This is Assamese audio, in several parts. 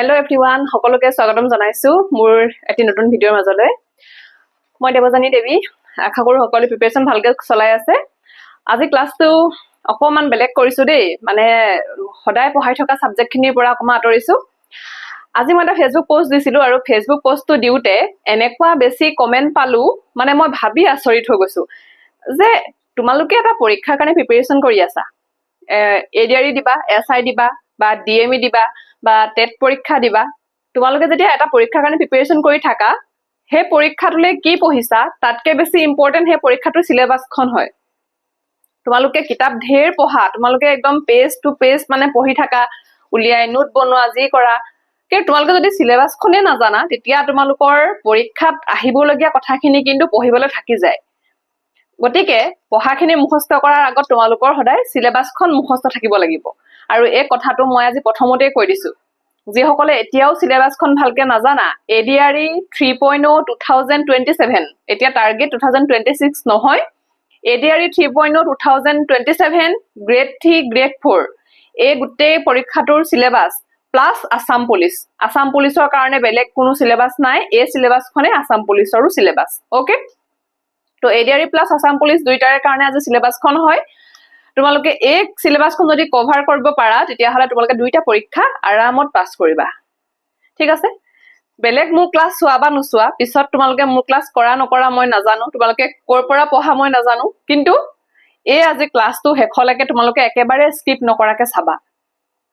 হেল্ল' এভৰিৱান, সকলোকে স্বাগতম জনাইছো মোৰ এটি নতুন ভিডিঅ'ৰ মাজলৈ। মই দেৱজানী দেৱী। আশা কৰো সকলো প্ৰিপাৰেচন ভালকে চলাই আছে। আজি ক্লাছটো অকমান বেলেগ কৰিছো দেই, মানে সদায় পঢ়াই থকা সাবজেক্টখিনিৰ পৰা অকমান আঁতৰিছো। আজি মই এটা ফেচবুক পোষ্ট দিছিলো আৰু ফেচবুক পোষ্টটো দিওঁতে এনেকুৱা বেছি কমেন্ট পালো, মানে মই ভাবি আচৰিত হৈ গৈছো যে তোমালোকে এটা পৰীক্ষাৰ কাৰণে প্ৰিপাৰেচন কৰি আছা, এডিআৰই দিবা, এছআই দিবা বা ডিএমই দিবা বা টেট পৰীক্ষা দিবা। তোমালোকে যেতিয়া এটা পৰীক্ষাৰ কাৰণে প্ৰিপাৰেচন কৰি থাকা, সেই পৰীক্ষাটোলৈ কি পঢ়িছা তাতকে বেছি ইম্পৰ্টেণ্ট সেই পৰীক্ষাটোৰ চিলেবাছখন হয়। তোমালোকে কিতাপ ঢেৰ পঢ়া, তোমালোকে একদম পেজ টু পেজ মানে পঢ়ি থাকা, উলিয়াই নোট বনোৱা, যি কৰা, কিন্তু তোমালোকে যদি চিলেবাছখনে নাজানা তেতিয়া তোমালোকৰ পৰীক্ষাত আহিবলগীয়া কথাখিনি কিন্তু পঢ়িবলৈ থাকি যায়। গতিকে পঢ়াখিনি মুখস্থ কৰাৰ আগত তোমালোকৰ সদায় চিলেবাছখন মুখস্থ থাকিব লাগিব। আৰু এই কথাটো মই আজি প্ৰথমতেই কৈ দিছো, যিসকলে এতিয়াও চিলেবাছখন ভালকে নাজানা, এডিআৰই 3.0 2027, এতিয়া টাৰ্গেট 2026 নহয়, এডিআৰই 3.0 2027 গ্ৰেড 3 গ্ৰেড 4 এই গোটেই পৰীক্ষাটোৰ চিলেবাছ প্লাছ আসাম পুলিচৰ কাৰণে বেলেগ কোনো চিলেবাছ নাই। এই চিলেবাছখনে আসাম পুলিচৰো চিলেবাছ। অকে, তো এডিআৰই প্লাছ আসাম পুলিচ দুইটাৰে কাৰণে আজি চিলেবাছখন হয়। তোমালোকে এই চিলেবাছখন যদি কভাৰ কৰিব পাৰা তেতিয়াহ'লে তোমালোকে দুইটা পৰীক্ষা আৰামত পাছ কৰিবা। ঠিক আছে, বেলেগ মোৰ ক্লাছ চোৱা বা নোচোৱা, পিছত তোমালোকে মোৰ ক্লাছ কৰা নকৰা মই নাজানো, তোমালোকে ক'ৰ পৰা পঢ়া মই নাজানো, কিন্তু এই আজি ক্লাছটো শেষলৈকে তোমালোকে একেবাৰে স্কিপ নকৰাকে চাবা।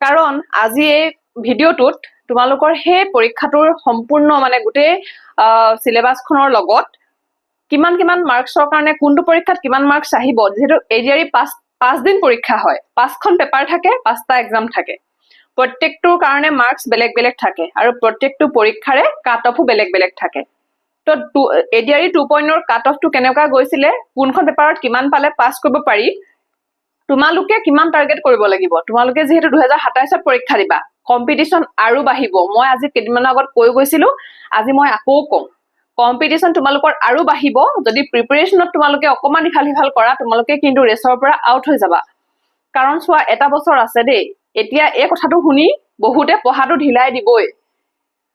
কাৰণ আজি এই ভিডিঅ'টোত তোমালোকৰ সেই পৰীক্ষাটোৰ সম্পূৰ্ণ মানে গোটেই চিলেবাছখনৰ লগত কিমান মাৰ্কছৰ কাৰণে কোনটো পৰীক্ষাত কিমান মাৰ্কছ আহিব, যিহেতু এডিআৰই 5 দিন পৰীক্ষা হয়, 5খন পেপাৰ থাকে, 5টা এক্সাম থাকে, প্ৰত্যেকটোৰ কাৰণে মাৰ্কছ বেলেগ বেলেগ থাকে আৰু প্ৰত্যেকটো পৰীক্ষাৰে কাট অফো বেলেগ বেলেগ থাকে। তো এডিআৰই 2.0 কাট অফটো কেনেকুৱা গৈছিলে, কোনখন পেপাৰত কিমান পালে পাছ কৰিব পাৰি, তোমালোকে কিমান টাৰ্গেট কৰিব লাগিব। তোমালোকে যিহেতু 2027ত পৰীক্ষা দিবা, কম্পিটিশ্যন আৰু বাঢ়িব। মই আজি কেইদিনমানৰ আগত কৈ গৈছিলো, আজি মই আকৌ কম, কম্পিটিশ্যন তোমালোকৰ আৰু বাঢ়িব। যদি প্ৰিপাৰেশ্যনত তোমালোকে অকমান ইফাল সিফাল কৰা, তোমালোকে কিন্তু ৰেচৰ পৰা আউট হৈ যাবা। কাৰণ চোৱা, এটা বছৰ আছে দেই। এতিয়া এই কথাটো শুনি বহুতে পঢ়াটো ঢিলাই দিবই,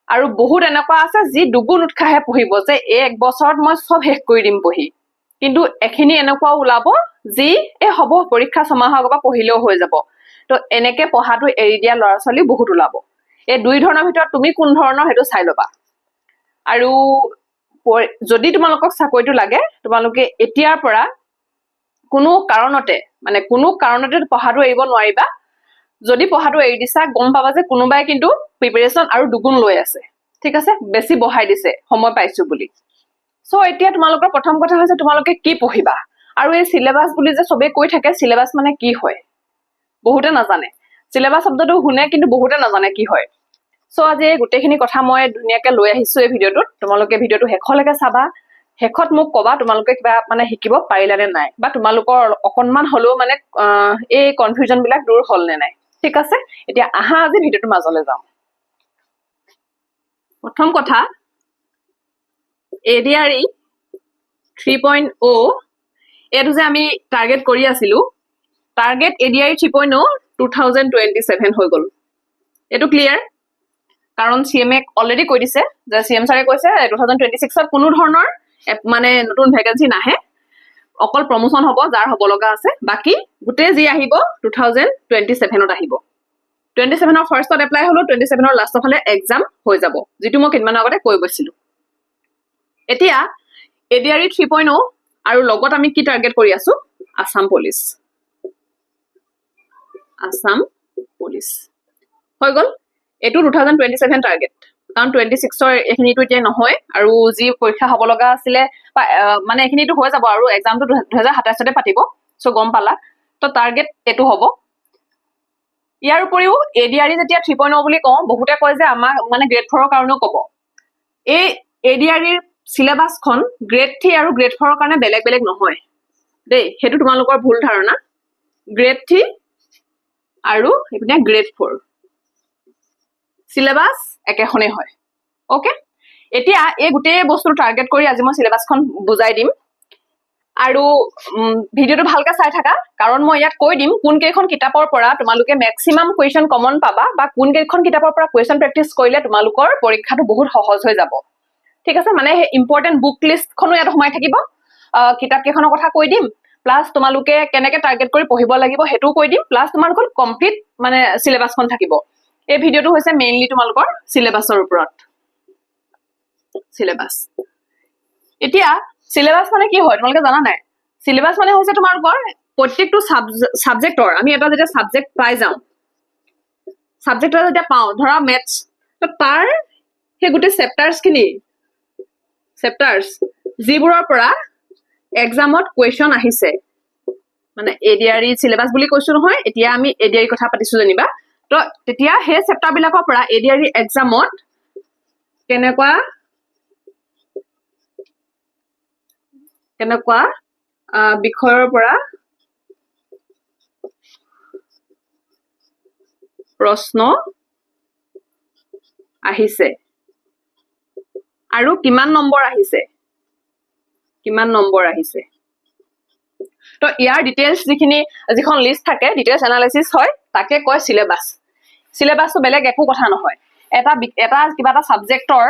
আৰু বহুত এনেকুৱা আছে যি দুগুণ উৎসাহে পঢ়িব যে এই এক বছৰত মই চব শেষ কৰি দিম পঢ়ি। কিন্তু এখিনি এনেকুৱাও ওলাব যি হ'ব পৰীক্ষা 6 মাহৰ আগৰ পৰা পঢ়িলেও হৈ যাব। তো এনেকে পঢ়াটো এৰি দিয়া ল'ৰা ছোৱালী বহুত ওলাব। এই দুই ধৰণৰ ভিতৰত তুমি কোন ধৰণৰ সেইটো চাই ল'বা। আৰু যদি তোমালোকক চাকৰিটো লাগে, তোমালোকে এতিয়াৰ পৰা কোনো কাৰণতে পঢ়াটো এৰিব নোৱাৰিবা। যদি পঢ়াটো এৰি দিছা, গম পাবা যে কোনোবাই কিন্তু প্ৰিপাৰেশ্যন আৰু দুগুণ লৈ আছে। ঠিক আছে, বেছি বঢ়াই দিছে সময় পাইছো বুলি। সো এতিয়া তোমালোকৰ প্ৰথম কথা হৈছে তোমালোকে কি পঢ়িবা। আৰু এই চিলেবাছ বুলি যে চবেই কৈ থাকে, চিলেবাছ মানে কি হয় বহুতে নাজানে। চিলেবাছ শব্দটো শুনে কিন্তু বহুতে নাজানে কি হয়। সো আজি এই গোটেইখিনি কথা মই ধুনীয়াকে লৈ আহিছো এই ভিডিঅ'টোত। তোমালোকে ভিডিঅ'টো শেষলৈকে চাবা, শেষত মোক কবা তোমালোকে কিবা মানে শিকিব পাৰিলা নে নাই, বা তোমালোকৰ অকনমান হলেও মানে এই কনফিউজন বিলাক দূৰ হল নে নাই। ঠিক আছে, এতিয়া আহা আজি ভিডিঅ'টোৰ মাজলৈ যাওঁ। প্ৰথম কথা, এডিআৰই 3.0 এইটো যে আমি টাৰ্গেট কৰি আছিলো, টাৰ্গেট এডিআৰই 3.0 2027 হৈ গ'ল। এইটো ক্লিয়াৰ? কাৰণ চিএমএ অলৰেডি কৈ দিছে যে চিএম ছাৰে কৈছে 2026ত কোনো ধৰণৰ মানে নতুন ভেকেঞ্চি নাহে, অকল প্ৰমোচন হ'ব যাৰ হ'ব লগা আছে, বাকী গোটেই যি আহিব 2027ত আহিব। 27ৰ ফাৰ্ষ্টত এপ্লাই হলো, 27ৰ লাষ্টৰ ফালে এক্সাম হৈ যাব, যিটো মই কেইদিনমানৰ আগতে কৈ গৈছিলো। এতিয়া এডিআৰই 3.0 আৰু লগত আমি কি টাৰ্গেট কৰি আছো, আসাম পুলিচ হৈ গ'ল। এইটো 2027 টাৰ্গেট, কাৰণ 26ৰ এইখিনিটো এতিয়া নহয়, আৰু যি পৰীক্ষা হ'ব লগা আছিলে মানে এইখিনিটো হৈ যাব, আৰু এক্সামটো 2027তে পাতিব। সো গম পালা, তো টাৰ্গেট এইটো হ'ব। ইয়াৰ উপৰিও এডিআৰই যেতিয়া 3.0 বুলি কওঁ, বহুতে কয় যে আমাক মানে গ্ৰেড 4ৰ কাৰণেও ক'ব। এই এডিআৰইৰ চিলেবাছখন গ্ৰেড 3 আৰু গ্ৰেড 4ৰ কাৰণে বেলেগ বেলেগ নহয় দেই, সেইটো তোমালোকৰ ভুল ধাৰণা। গ্ৰেড 3 আৰু এইপিনে গ্ৰেড 4 চিলেবাছ একেখনেই হয়। অকে, এতিয়া এই গোটেই বস্তু টাৰ্গেট কৰি আজি মই চিলেবাছখন বুজাই দিম। আৰু ভিডিঅ'টো ভালকে চাই থাকা কাৰণ মই ইয়াত কৈ দিম কোন কেইখন কিতাপৰ পৰা তোমালোকে ম্যাক্সিমাম কোৱেশ্চন কমন পাবা বা কোন কেইখন কিতাপৰ পৰা কোৱেশ্চন প্ৰেক্টিস কৰিলে তোমালোকৰ পৰীক্ষাটো বহুত সহজ হৈ যাব ঠিক আছে মানে হে ইম্পৰ্টেন্ট বুক লিষ্টখনো ইয়াত সোমাই থাকিব কিতাপ কেইখনৰ কথা কৈ দিম প্লাস তোমালোকে কেনেকে টাৰ্গেট কৰি পঢ়িব লাগিব হেতু কৈ দিম প্লাস তোমালোকৰ কমপ্লিট মানে সিলেবাসখন থাকিব এই ভিডিঅ'টো হৈছে মেইনলি তোমালোকৰ সিলেবাসৰ ওপৰত সিলেবাস এতিয়া সিলেবাস মানে কি হয় তোমালোকে জানা নাই সিলেবাস মানে হৈছে তোমালোকৰ প্ৰত্যেকটো সাবজেক্টৰ আমি এটা যেটা সাবজেক্ট পাই যাও সাবজেক্টৰ যেটা পাও ধৰা ম্যাথছ তো তাৰ হে গুটে চেপ্টাৰ্স যিবোৰৰ পৰা এক্সামত কোৱেশ্চন আহিছে মানে এডিআৰই সিলেবাস বুলি কৈছো নহয় এতিয়া আমি এডিআৰই কথা পাতিছো জানিবা তো তেতিয়া হে চেপ্টাৰ বিলাকৰ পৰা এডিআৰই এক্সামত কেনেকুৱা বিষয়ৰ পৰা প্ৰশ্ন আহিছে আৰু কিমান নম্বৰ আহিছে তো ইয়াৰ ডিটেইলছ যিখন লিষ্ট থাকে ডিটেইলছ এনালাইসিস হয় তাকে কয় সিলেবাসটো বেলেগ একো কথা নহয় এটা কিবা এটা সাবজেক্টৰ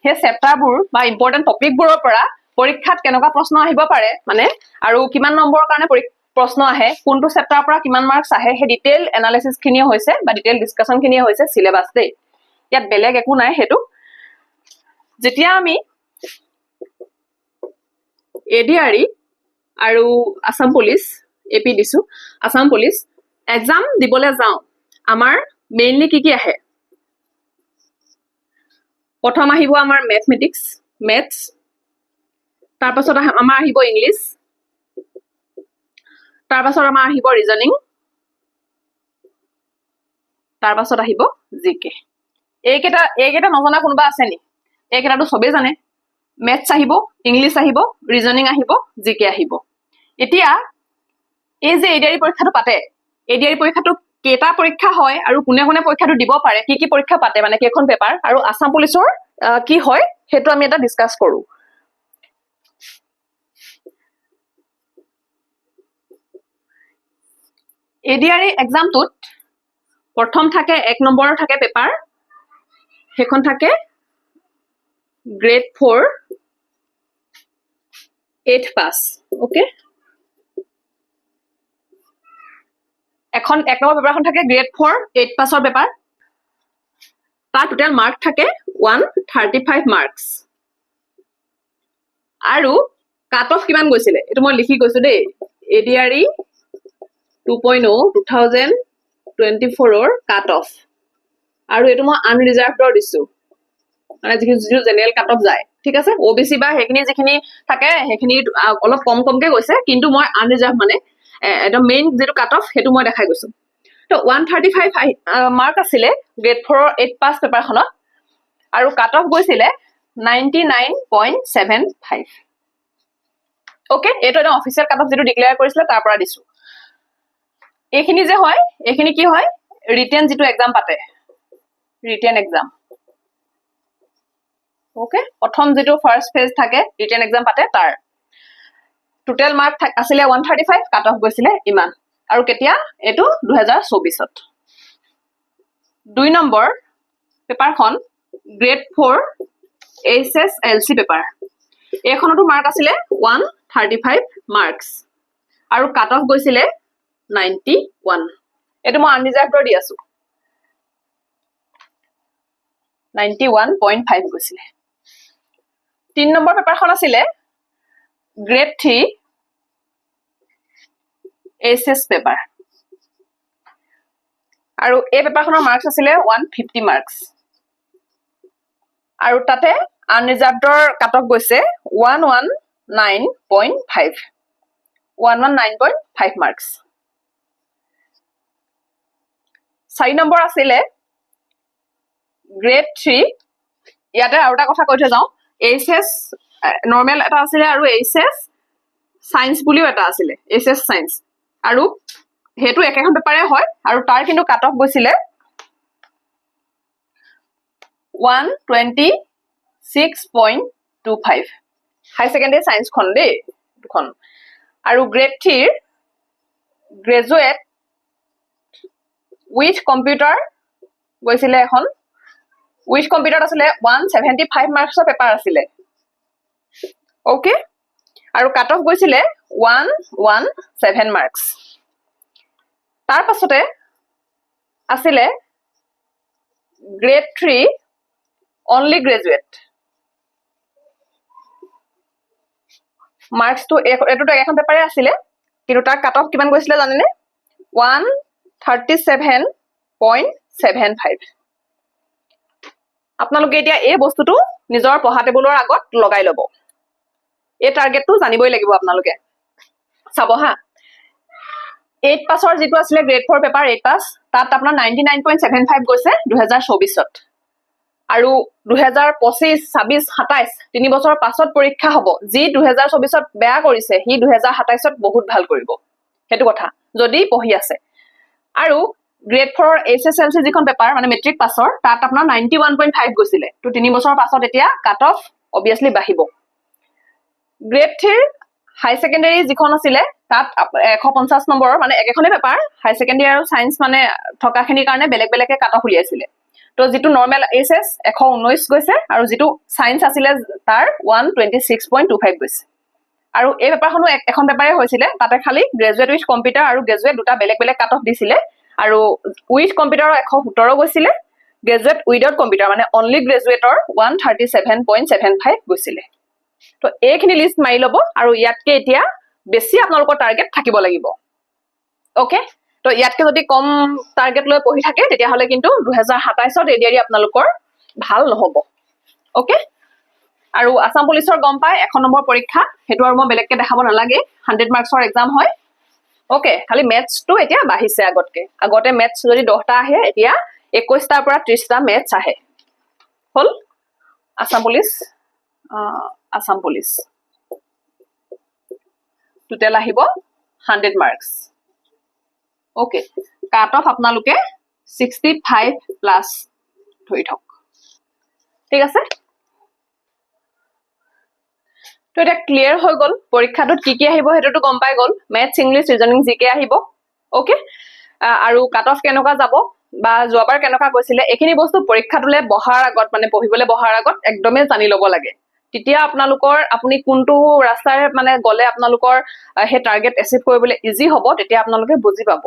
হে চেপ্টাৰবোৰ বা ইম্পৰ্টেন্ট টপিকবোৰৰ পৰা পৰীক্ষাত কেনেকুৱা প্ৰশ্ন আহিব পাৰে মানে আৰু কিমান নম্বৰৰ কাৰণে প্ৰশ্ন আহে কোনটো চেপ্টাৰৰ পৰা কিমান মাৰ্কস আহে হে ডিটেইল এনালাইসিস খিনিয়ে হৈছে বা ডিটেইল ডিসকাশন খিনিয়ে হৈছে সিলেবাস দে ইয়াত বেলেগ একো নাই হেতু যেতিয়া আমি এডিআৰই আৰু আসাম পুলিচ এপি দিছো আসাম পুলিচ এক্সাম দিবলৈ যাও আমাৰ মেইনলি কি আহে প্ৰথম আহিব আমাৰ ম্যাথছ তাৰ পাছত আমাৰ আহিব ইংলিশ তাৰ পাছত আমাৰ আহিব ৰিজনিং তাৰ পাছত আহিব জিকে এইকেইটা নজনা কোনোবা আছে নি এইকেইটাটো সবেই জানে ম্যাথছ আহিব ইংলিশ আহিব ৰিজনিং আহিব জিকে আহিব এতিয়া এই যে এডিআৰই পৰীক্ষাটো পাতে এডিআৰই পৰীক্ষাটো কেটা পৰীক্ষা হয় আৰু কোনে পৰীক্ষাটো দিব পাৰে কি পৰীক্ষা পাতে মানে কেখন পেপাৰ আৰু আসাম পুলিচৰ কি হয় হেতু আমি এটা ডিসকাস কৰো এডিআৰই এক্সামটোত প্ৰথম থাকে 1 নম্বৰৰ থাকে পেপাৰ হেখন থাকে গ্ৰেড 4 8 পাস ওকে এখন 1 নম্বৰ পেপাৰখন থাকে গ্ৰেড 4 8 পাসৰ পেপাৰ তাৰ টোটাল মাৰ্ক থাকে 135 মাৰ্কস আৰু কাট অফ কিমান গৈছিলে এটো মই লিখি গৈছো দেই এডিআৰই 2.0 2024 ৰ কাট অফ আৰু এটো মই আনৰিজাৰ্ভডৰ দিছো মানে যিটো জেনাৰেল কাট অফ যায় ঠিক আছে ওবিসি বা হেখিনি যিখিনি থাকে হেখিনি অলপ কমকে গৈছে কিন্তু মই আনৰিজাৰ্ভ মানে এটা মেইন যেটো কাট অফ হেতু মই দেখাই গৈছো তো 135 মাৰ্ক আছিলে গ্ৰেড 4 8 পাস পেপাৰখনত আৰু কাট অফ গৈছিলে 99.75 ওকে এটো এটা অফিচিয়েল কাট অফ যেটো ডিক্লেয়াৰ কৰিছিলে তাৰ পৰা দিছো এইখিনি যে হয় এইখিনি কি হয় ৰিটেন যেটো এক্সাম পাতে ৰিটেন এক্সাম ওকে প্ৰথম যেটো ফাৰ্স্ট ফেজ থাকে ৰিটেন এক্সাম পাতে তাৰ টোটাল মাৰ্ক আছিলে 135 কাট অফ গৈছিলে ইমান আৰু কেতিয়া এটো 2024ত 2 নম্বৰ পেপাৰখন গ্ৰেড 4 এছএছএলসি পেপাৰ এখনটো মাৰ্ক আছিলে 135 মাৰ্কস আৰু কাট অফ গৈছিলে 91 এটো মই আনৰিজাৰ্ভড দি আছো 91.5 গৈছিলে 3 নম্বৰ পেপাৰখন আছিলে গ্ৰেড 3 এছএছ পেপাৰ আৰু এই পেপাৰখনৰ মাৰ্কস আছিলে 150 মাৰ্কস আৰু তাতে আনৰিজাৰ্ভডৰ কাট অফ গৈছে 119.5 মাৰ্কস 4 নম্বৰ আছিলে গ্ৰেড 3 ইয়াতে আৰু এটা কথা কৈ থৈ যাও এইচএস নৰমাল এটা আছিলে আৰু এইচএস সায়েন্স বুলিও এটা আছিলে এইচএস সায়েন্স আৰু হেতু একেখন পেপাৰে হয় আৰু তাৰ কিন্তু কাট অফ গৈছিলে 126.25 হাই সেকেন্ডাৰী সায়েন্স খন দেই দুখন আৰু গ্ৰেড 3 গ্ৰেজুৱেট উইথ কম্পিউটাৰ গৈছিলে এখন উইথ কম্পিউটাৰত আছিলে 175 মাৰ্কছৰ পেপাৰ আছিলে ওকে আৰু কাট অফ গৈছিলে 117 মাৰ্কছ তাৰ পাছতে আছিলে গ্ৰেড 3 অনলি গ্ৰেজুৱেট মাৰ্কছটো এটোটো এখন পেপাৰে আছিলে কিন্তু তাৰ কাট অফ কিমান গৈছিলে জানেনে 137.75 আপোনালোকে এতিয়া এই বস্তুটো নিজৰ পঢ়া টেবুলৰ আগত লগাই ল'ব এই টাৰ্গেটটো জানিবই লাগিব আপোনালোকে চাব হা 8 পাছৰ যেটো আছিলে গ্ৰেড 4 পেপাৰ 8 পাছ তাত আপোনাৰ 99.75 গৈছে 2024ত আৰু 2025 26 27 3 বছৰ পাছত পৰীক্ষা হ'ব যি 2024ত বেয়া কৰিছে হি 2027ত বহুত ভাল কৰিব হেতু কথা যদি পঢ়ি আছে আৰু গ্ৰেড 4 এছএছএলসি যিখন পেপাৰ মানে মেট্ৰিক পাছৰ তাত আপোনাৰ 91.5 গৈছিলে তো 3 বছৰ পাছত এতিয়া কাট অফ অবিয়াসলি বাঢ়িব গ্ৰেড 3 হাই সেকেন্ডাৰী যিখন আছিলে তাত 150 নম্বৰৰ মানে একেখনে পেপাৰ হাই সেকেন্ডাৰী আৰু সায়েন্স মানে থকাখিনিৰ কাৰণে বেলেগ বেলেগকে কাট অফ উলিয়াইছিলে তো যেটো নৰমাল এছএছ 119 গৈছে আৰু যেটো সায়েন্স আছিলে তাৰ 126.25 গৈছে আৰু এই পেপাৰখনো এখন পেপাৰে হৈছিলে তাতে খালি গ্ৰেজুৱেট উইথ কম্পিউটাৰ আৰু গ্ৰেজুৱেট দুটা বেলেগ বেলেগ কাট অফ দিছিলে আৰু উইথ কম্পিউটাৰৰ 117 গৈছিলে গ্ৰেজুৱেট উইদাউট কম্পিউটাৰ মানে অনলি গ্ৰেজুৱেটৰ 137.75 গৈছিলে তো এইখিনি লিষ্ট মাৰি লব আৰু ইয়াতকে এতিয়া বেছি আপোনালোকৰ টাৰ্গেট থাকিব লাগিব ওকে তো ইয়াতকে যদি কম টাৰ্গেট লৈ পঢ়ি থাকে তেতিয়া হলে কিন্তু 2027ত এডিআৰি আপোনালোকৰ ভাল নহব ওকে আৰু আসাম পুলিচৰ গম পায় 1 নম্বৰ পৰীক্ষা হেতু আৰু মই বেলেগকে দেখাব নালাগে 100 মাৰ্কছৰ এক্সাম হয় ওকে খালি ম্যাথছটো এতিয়া বাঢ়িছে আগতে ম্যাথছ যদি 10টা আহে এতিয়া 21টাৰ পৰা 30টা ম্যাথছ আহে হল আসাম পুলিচ টোটাল আহিব 100 মাৰ্কছ ওকে কাট অফ আপোনালোকে 65 প্লাস ধৰি থক ঠিক আছে তো এটা ক্লিয়াৰ হৈ গল পৰীক্ষাটোত কি আহিব হেতুটো গম পাই গল ম্যাথছ ইংলিশ ৰিজনিং জিকে আহিব ওকে আৰু কাট অফ কেনেকা যাব বা যোৱাবাৰ কেনেকা গৈছিলে এখিনি বস্তু পৰীক্ষাটোলে বহাৰ আগত মানে পঢ়িবলে বহাৰ আগত একদমে জানি লব লাগে তেতিয়া আপোনালোকৰ আপুনি কোনটো ৰাস্তাৰে মানে গলে আপোনালোকৰ হে টাৰ্গেট এচিভ কৰিবলৈ ইজি হ'ব তেতিয়া আপোনালোকে বুজি পাব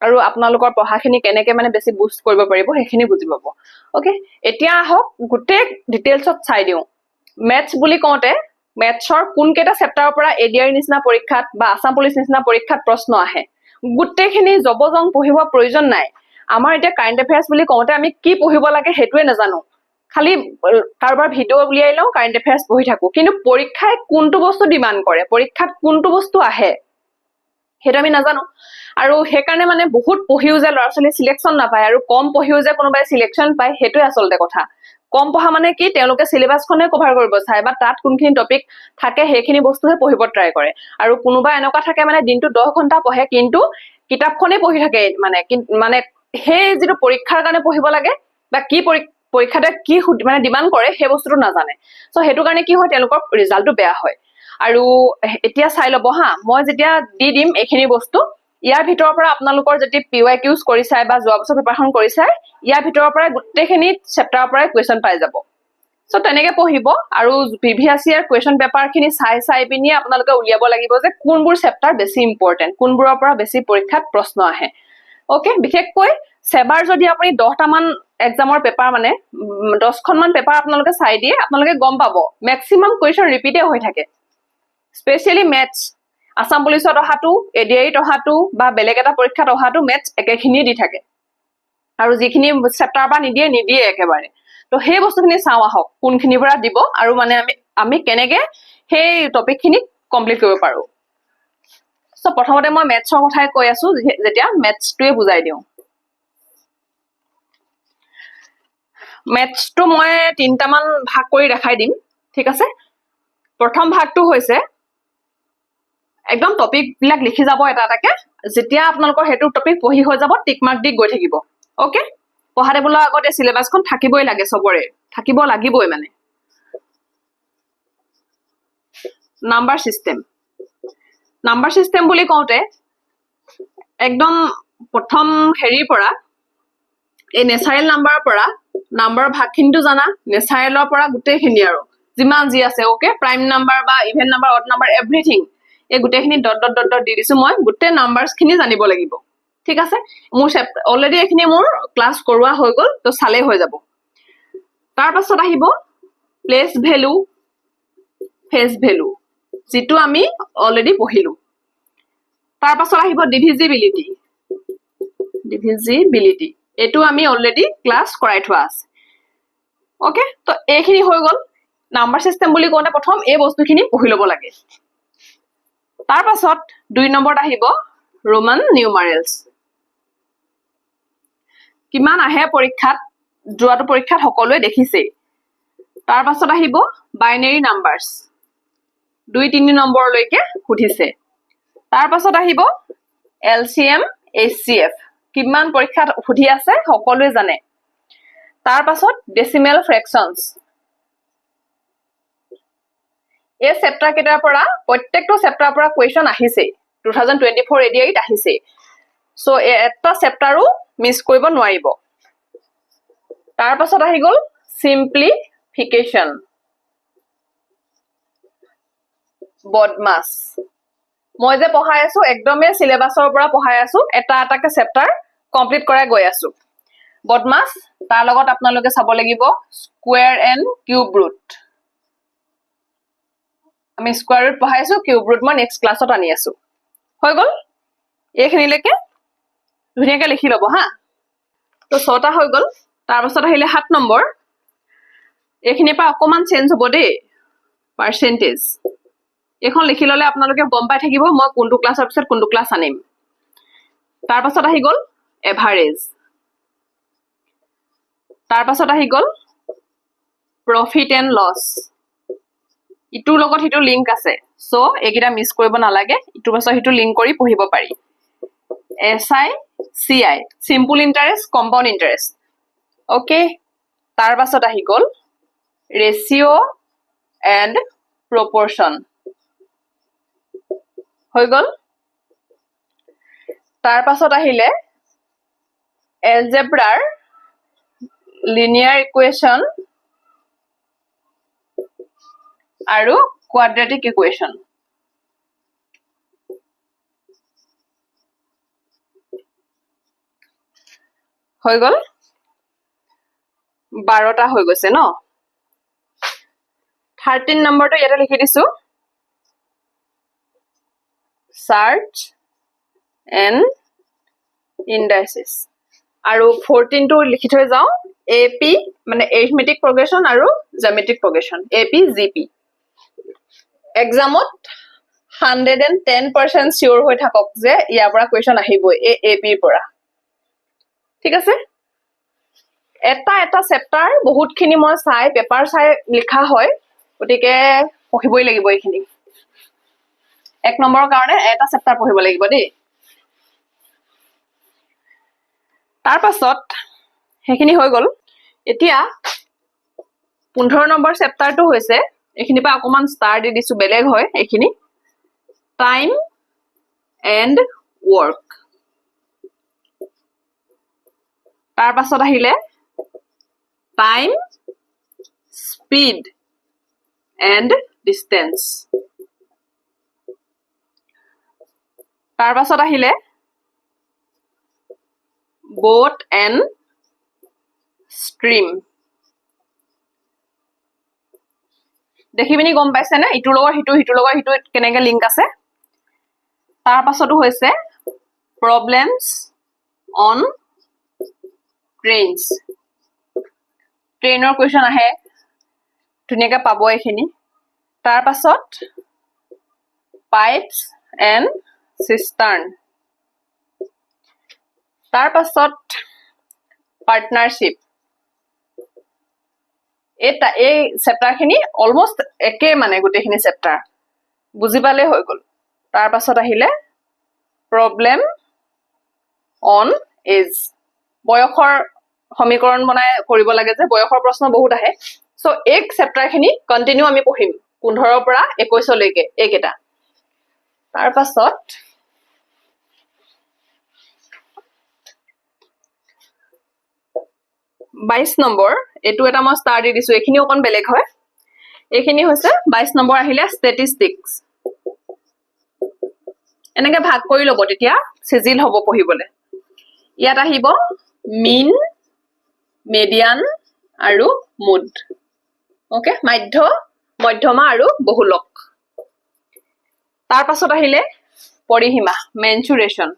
আৰু আপোনালোকৰ পঢ়াখিনি কেনেকে মানে বেছি বুষ্ট কৰিব পাৰিব হেখিনি বুজি পাব ওকে এতিয়া আহক গুটে ডিটেইলছত চাই দিও ম্যাথছ বুলি কওঁতে ম্যাথছৰ কোন কেটা চেপ্টাৰৰ পৰা এডিআৰ নিচিনা পৰীক্ষাত বা আসাম পুলিচ নিচিনা পৰীক্ষাত প্ৰশ্ন আহে গুটেখিনি জবজং পঢ়িব প্ৰয়োজন নাই আমাৰ এতিয়া কাৰেন্ট এফেয়াৰ্স বুলি কওঁতে আমি কি পঢ়িব লাগে হেতুৱে নাজানো খালি কাৰবাৰ ভিডিও উলিয়াই লও কাৰেন্ট এফেয়াৰ্স পঢ়ি থাকো কিন্তু পৰীক্ষাই কোনটো বস্তু ডিমান্ড কৰে পৰীক্ষাত কোনটো বস্তু আহে হেতু আমি নাজানো আৰু হে কাৰণে মানে বহুত পঢ়িও যে লৰাছলি সিলেকশন নাপায় আৰু কম পঢ়িও যে কোনোবাই সিলেকশন পায় হেতুৱে আসলতে কথা কম পঢ়া মানে কি তেওঁলোকে সিলেবাসখনে কভাৰ কৰিব চাই বা তাত কোনখিনি টপিক থাকে হেখিনি বস্তুহে পঢ়িব ট্ৰাই কৰে আৰু কোনোবা এনেকুৱা থাকে মানে দিনটো 10 ঘন্টা পঢ়ে কিন্তু কিতাপখনে পঢ়ি থাকে মানে হে যেটো পৰীক্ষাৰ কাৰণে পঢ়িব লাগে বা কি পৰীক্ষাতে কি মানে ডিমান্ড কৰে হে বস্তুটো নাজানে সো হেতু কাৰণে কি হয় তেওঁলোকৰ ৰিজাল্টটো বেয়া হয় আৰু এতিয়া চাই লব হা মই যেতিয়া দি দিম এখিনি বস্তু ইয়াৰ ভিতৰৰ পৰা আপোনালোকৰ যদি পিওয়াইকিউজ কৰি চাই বা যোৱা বছৰ পেপাৰখন কৰি চাই ইয়াৰ ভিতৰৰ পৰা গুটেখিনি চেপ্টাৰৰ পৰা কোৱেশ্চন পাই যাব সো তেনেকে পঢ়িব আৰু প্ৰিভিয়াস ইয়াৰ কোৱেশ্চন পেপাৰখিনি চাই পিনি আপোনালোকে উলিয়াব লাগিব যে কোনবোৰ চেপ্টাৰ বেছি ইম্পৰ্টেন্ট কোনবোৰৰ পৰা বেছি পৰীক্ষাত প্ৰশ্ন আহে ওকে বিশেষকৈ সেবাৰ যদি আপুনি 10টা মান এক্সামৰ পেপাৰ মানে 10খন মান পেপাৰ আপোনালোকে চাই দিয়ে আপোনালোকে গম পাব ম্যাক্সিমাম কোৱেশ্চন ৰিপিটে হৈ থাকে স্পেশালি ম্যাথছ আসাম পুলিচত অহাটো এডিআৰিত অহাটো বা বেলেগ এটা পৰীক্ষাত অহাটো ম্যাথছ একেখিনি দি থাকে আৰু যিখিনি চেপ্টাৰ বা নিদিয়ে একেবাৰে তো সেই বস্তুখিনি চাও আহক কোনখিনি পৰা দিব আৰু মানে আমি কেনেকে সেই টপিকখিনি কমপ্লিট কৰিব পাৰো সো প্ৰথমতে মই ম্যাথছৰ কথাই কৈ আছো যেতিয়া ম্যাথছটোৱে বুজাই দিও ম্যাথছটো মই 3টা মান ভাগ কৰি দেখাই দিম ঠিক আছে প্ৰথম ভাগটো হৈছে একদম টপিক বিলাক লিখি যাব এটা এটাকে যেতিয়া আপোনালোকৰ হেতু টপিক পঢ়ি হৈ যাব টিক মাৰ্ক দি গৈ থাকিব ওকে পঢ়া টেবুলৰ আগতে সিলেবাসখন থাকিবই লাগে সবৰে থাকিব লাগিবই মানে নাম্বাৰ সিস্টেম নাম্বাৰ সিস্টেম বুলি কওঁতে একদম প্ৰথম হেৰিৰ পৰা এই নেচাৰেল নাম্বাৰৰ পৰা নাম্বাৰৰ ভাগখিনিটো জানা, নেচাৰেলৰ পৰা গোটেইখিনি আৰু যিমান যি আছে ওকে, প্ৰাইম নাম্বাৰ বা even number, odd number, everything এই গোটেইখিনি ডট ডট ডট ডট দি দিছো মই, গোটেই নাম্বাৰছখিনি জানিব লাগিব। ঠিক আছে, মোৰ অলৰেডি এইখিনি মোৰ ক্লাছ কৰোৱা হৈ গ'ল, তো চালেই হৈ যাব। তাৰ পাছত আহিব প্লেচ ভেলু, ফেচ ভেলু, যিটো আমি অলৰেডি পঢ়িলো। তাৰ পাছত আহিব ডিভিজিবিলিটি, ডিভিজিবিলিটি এইটো আমি অলৰেডি ক্লাছ কৰাই থোৱা আছে। ওকে, তো এইখিনি হৈ গ'ল। নাম্বাৰ সিস্টেম বুলি কওঁতে প্ৰথম এই বস্তুখিনি পঢ়ি ল'ব লাগে। তাৰ পাছত 2 নম্বৰত আহিব ৰোমান নিউমাৰেলছ। কিমান আহে পৰীক্ষাত, যোৱাটো পৰীক্ষাত সকলোৱে দেখিছেই। তাৰ পাছত আহিব বাইনেৰী নাম্বাৰছ, 2-3 নম্বৰলৈকে সুধিছে। তাৰ পাছত আহিব LCM HCF, কিমান পৰীক্ষাত সুধি আছে সকলোৱে জানে। তাৰ পাছত ডেচিমেল ফ্ৰেকশনছ, এই চেপ্টাৰ কেইটাৰ পৰা প্ৰত্যেকটো চেপ্টাৰৰ পৰা কুৱেশ্যন আহিছেই, 2024 এডিআইত আহিছেই। সো এটা চেপ্টাৰো মিছ কৰিব নোৱাৰিব। তাৰ পাছত আহি গ'ল সিম্পলিফিকেশ্যন, বদমাছ। মই যে পঢ়াই আছো একদমেই চিলেবাছৰ পৰা পঢ়াই আছো, এটা এটাকে চেপ্টাৰ কমপ্লিট কৰাই গৈ আছো। বদমাছ, তাৰ লগত আপোনালোকে চাব লাগিব স্কুৱেৰ এণ্ড কিউব ৰুট। আমি স্কুৱেৰ ৰুট পঢ়াই আছো, কিউব ৰুট মই নেক্সট ক্লাছত আনি আছো। হৈ গ'ল, এইখিনিলৈকে ধুনীয়াকে লিখি ল'ব হা। তো 6টা হৈ গ'ল। তাৰ পাছত আহিলে 7 নম্বৰ, এইখিনিৰ পৰা অকমান চেঞ্জ হ'ব দেই, পাৰ্চেণ্টেজ। এইখন লিখি ল'লে আপোনালোকে গম পাই থাকিব মই কোনটো ক্লাছৰ পিছত কোনটো ক্লাছ আনিম। তাৰ পাছত আহি গ'ল এভাৰেজ। তাৰ পাছত আহি গ'ল প্ৰফিট এণ্ড লছ, ইটোৰ লগত সিটো লিংক আছে, সো এইকেইটা মিছ কৰিব নালাগে, ইটোৰ পাছত সিটো লিংক কৰি পঢ়িব পাৰি। SI CI, simple interest, compound interest. Okay, তাৰ পাছত আহি গ'ল ৰেচিঅ' এণ্ড প্ৰপৰ্চন, হৈ গ'ল। তাৰ পাছত আহিলে এলজেব্ৰাৰ লিনিয়াৰ ইকুৱেশ্যন আৰু কোৱাড্ৰেটিক ইকুৱেশ্যন। হৈ গ'ল, 12টা হৈ গৈছে ন। 13 নম্বৰটো ইয়াতে লিখি দিছো, চাৰ্ট এণ্ড ইণ্ডাইচেছ। আৰু 14টো লিখি থৈ যাওঁ, AP মানে এৰিথমেটিক প্ৰগ্ৰেশ্যন আৰু জ্যামিতিক প্ৰগ্ৰেশ্যন, AP GP। এক্সামত 110% চিয়ৰ হৈ থাকক যে ইয়াৰ পৰা কুৱেশ্যন আহিবই, এই APৰ পৰা। ঠিক আছে, এটা এটা চেপ্টাৰ বহুতখিনি মই চাই পেপাৰ চাই লিখা হয়, গতিকে পঢ়িবই লাগিব এইখিনি। 1 নম্বৰৰ কাৰণে এটা চেপ্টাৰ পঢ়িব লাগিব দেই। তাৰ পাছত সেইখিনি হৈ গ'ল। এতিয়া 15 নম্বৰ চেপ্টাৰটো হৈছে, এইখিনিৰ পৰা অকমান ষ্টাৰ দি দিছো, বেলেগ হয় এইখিনি, টাইম এণ্ড ৱৰ্ক। তাৰ পাছত আহিলে টাইম, স্পীড এণ্ড ডিষ্টেন্স। তাৰ পাছত আহিলে বোট এণ্ড ষ্ট্ৰীম। দেখি পিনি গম পাইছে নে ইটোৰ লগত সিটো, সিটোৰ লগত সিটো কেনেকে লিংক আছে। তাৰ পাছতো হৈছে প্ৰব্লেমছ অন ট্ৰেইনছ, ট্ৰেইনৰ কুৱেশ্যন আহে, ধুনীয়াকে পাব এইখিনি। তাৰ পাছত পাইপছ এণ্ড চিষ্টাৰ্ণ। তাৰ পাছত পাৰ্টনাৰশ্বিপ। এই চেপ্টাৰখিনি অলমষ্ট একে, মানে গোটেইখিনি চেপ্টাৰ বুজি পালে হৈ গ'ল। তাৰ পাছত আহিলে প্ৰব্লেম অন এজ, বয়সৰ সমীকৰণ বনাই কৰিব লাগে যে, বয়সৰ প্ৰশ্ন বহুত আহে। সো এই চেপ্টাৰখিনি কণ্টিনিউ আমি পঢ়িম 15 পৰা 21লৈকে এইকেইটা। তাৰ পাছত 22 নম্বৰ এটো এটা মই ষ্টাৰ দি দিছো এখিনি অকন বেলেগ হয় এখিনি হৈছে 22 নম্বৰ আহিলে ষ্টেটিষ্টিক্স এনেকে ভাগ কৰি লব তেতিয়া সিজিল হ'ব পঢ়িবলে ইয়াত আহিব মিন মেডিয়ান আৰু মুড ওকে মধ্যমা আৰু বহুলক তাৰ পাছত আহিলে পৰিসীমা মেনচুৰেচন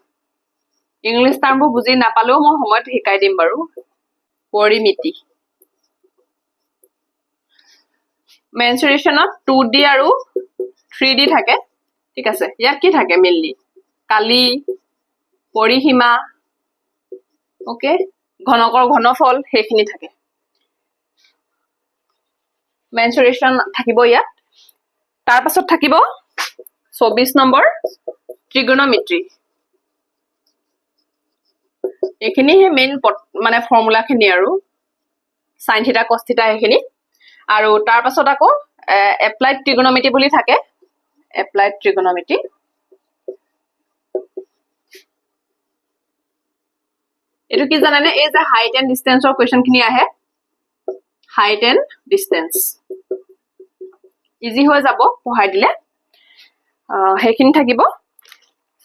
ইংলিশ টাৰ্মবোৰ বুজি নাপালেও মই সময়ত শিকাই দিম বাৰু পৰিমিতি মেনচুৰেচনত 2D আৰু 3D থাকে ঠিক আছে ইয়াত কি থাকে মেইনলি কালি পৰিসীমা ওকে ঘনকৰ ঘনফল হেখিনি থাকে মেনচুৰেচন থাকিব ইয়াত তাৰ পাছত থাকিব 24 নম্বৰ ট্ৰিগোনোমেট্ৰি এখিনি হে মেইন মানে ফৰ্মুলা খিনি আৰু sin থিটা cos থিটা এখিনি আৰু তাৰ পাছত আকৌ এপ্লাইড ট্ৰিগোনোমেট্ৰি বুলি থাকে এপ্লাইড ট্ৰিগোনোমেট্ৰি এটো কি জানানে এই যে হাইট এন্ড ডিসটেন্সৰ কোৱেশ্চন খিনি আহে হাইট এন্ড ডিসটেন্স ইজি হৈ যাব পঢ়াই দিলে হেখিনি থাকিব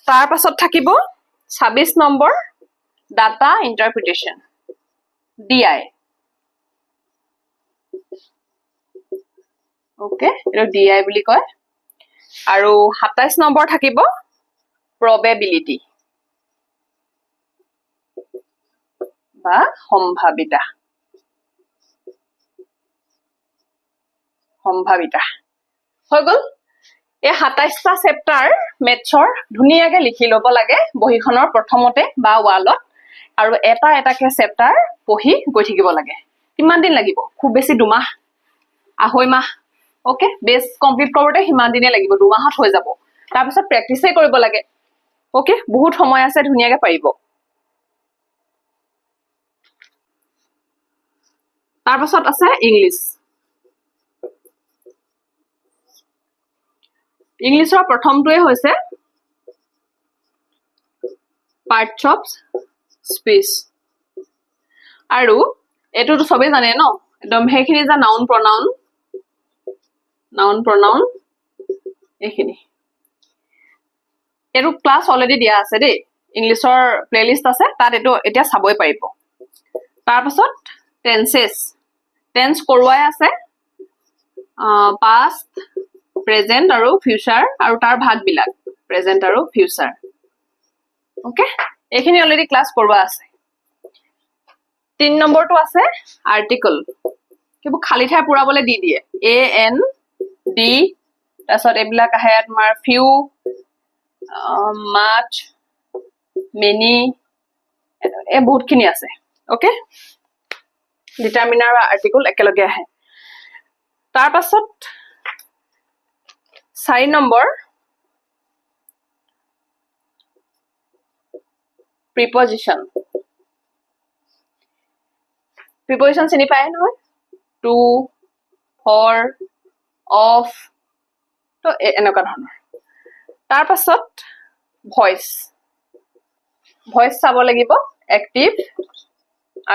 তাৰ পাছত থাকিব 26 নম্বৰ ডাটা ইন্টাৰপ্ৰিটেশন DI ওকে এটো DI বুলি কয় আৰু 27 নম্বৰ থাকিব probability বা সম্ভাৱিতা হৈ গল এই 27টা চেপ্টাৰ মেথছৰ ধুনিয়াকে লিখি লব লাগে বহিখনৰ প্ৰথমতে বা ওয়ালত আৰু এটা এটাকে চেপ্টাৰ পঢ়ি গৈ থাকিব লাগে কিমান দিন লাগিব খুব বেছি 2 মাহ আঢ়ৈ মাহ ওকে বেস কমপ্লিট কৰোতে হিমান দিনে লাগিব 2 মাহত হৈ যাব তাৰ পিছত প্ৰেক্টিসে কৰিব লাগে ওকে বহুত সময় আছে ধুনিয়াকে পাৰিব তাৰ পাছত আছে ইংলিশৰ প্ৰথমটোৱে হৈছে পাৰ্টস অফ স্পীচ আৰু এটোটো সবে জানে ন একদম হেখিনি যা নাউন প্ৰনাউন এখিনি এটো ক্লাস অলৰেডি দিয়া আছে দেই ইংলিশৰ প্লেলিস্ট আছে তাত এটো এতিয়া চাবই পাৰিব তাৰ পাছত টেন্সেস টেন্স কৰোৱাই আছে past present আৰু future আৰু তাৰ ভাগ বিলাক present আৰু future ওকে এখিনি অলৰেডি ক্লাস কৰোৱা আছে 3 নম্বৰটো আছে আৰ্টিকল কিবু খালি ঠাই পুৰাবলে দি দিয়ে a n d তাৰছত এবিলাক আহে তোমাৰ few much many এ বহুত খিনি আছে ওকে ডিটাৰমিনাৰ বা আৰ্টিকল একেলগে আহে তাৰ পাছত 4 নম্বৰ প্ৰিপজিশন চিনি পায় নহয় to for of তো এনেকুৱা ধৰণৰ তাৰ পাছত ভয়েস চাব লাগিব এক্টিভ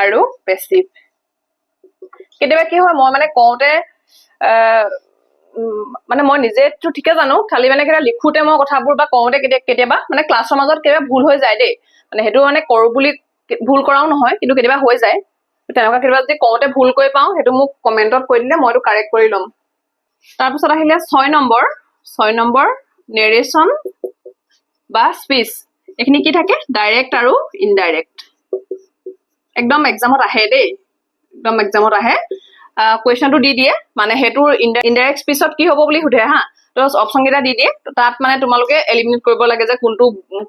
আৰু পেসিভ কেতিয়াবা কি হয় মই মানে কওঁতে মানে মই নিজে তো ঠিকে জানো খালি মানে কেটা লিখুতে মই কথাবোৰ বা কওঁতে কেতিয়াবা মানে ক্লাছৰ মাজত কেতিয়াবা ভুল হৈ যায় দেই মানে হেতু মানে কৰো বুলি ভুল কৰাও নহয় কিন্তু কেতিয়াবা হৈ যায় তেনেকুৱা কেতিয়াবা যদি কওঁতে ভুল কৈ পাও হেতু মোক কমেন্টত কৈ দিলে মইটো কাৰেক্ট কৰি লম তাৰ পাছত আহিলে 6 নম্বৰ নেৰেশন বা স্পীচ এখিনি কি থাকে ডাইৰেক্ট আৰু ইনডাইৰেক্ট একদম এক্সামত আহে দেই একদম এক্সামত আহে কোৱেশ্চনটো দি দিয়ে মানে হেতুৰ ইনডাইৰেক্ট স্পীচত কি হ'ব বুলি সুধে হা তো অপচন কেটা দি দিয়ে তাত মানে তোমালোকে এলিমিনেট কৰিব লাগে যে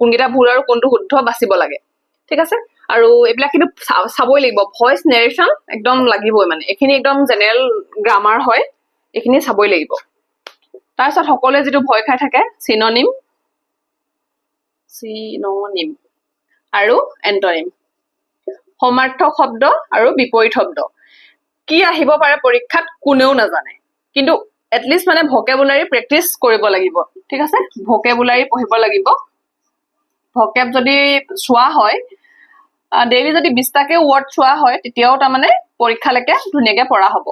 কোনটা ভুল আৰু কোনটো শুদ্ধ বাছিব লাগে ঠিক আছে আৰু এবিলাক কিন্তু চাবই লাগিব ভয়েস নেৰেশন একদম লাগিবই মানে এখিনি একদম জেনাৰেল গ্ৰামাৰ হয় এখিনি চাবই লাগিব তাৰছত সকলোৱে যেটো ভয় খাই থাকে সিনোনিম আৰু এন্টোনিম সমাৰ্থক শব্দ আৰু বিপৰীত শব্দ কি আহিব পাৰে পৰীক্ষাত কোনেও নাজানে কিন্তু এটলিষ্ট মানে ভকেবুলাৰী প্ৰেক্টিচ কৰিব লাগিব ঠিক আছে ভকেবুলাৰী পঢ়িব লাগিব ভকেব যদি চোৱা হয় ডেইলি যদি 20টাকে ৱৰ্ড চোৱা হয় তেতিয়াও তাৰমানে পৰীক্ষালৈকে ধুনীয়াকে পঢ়া হ'ব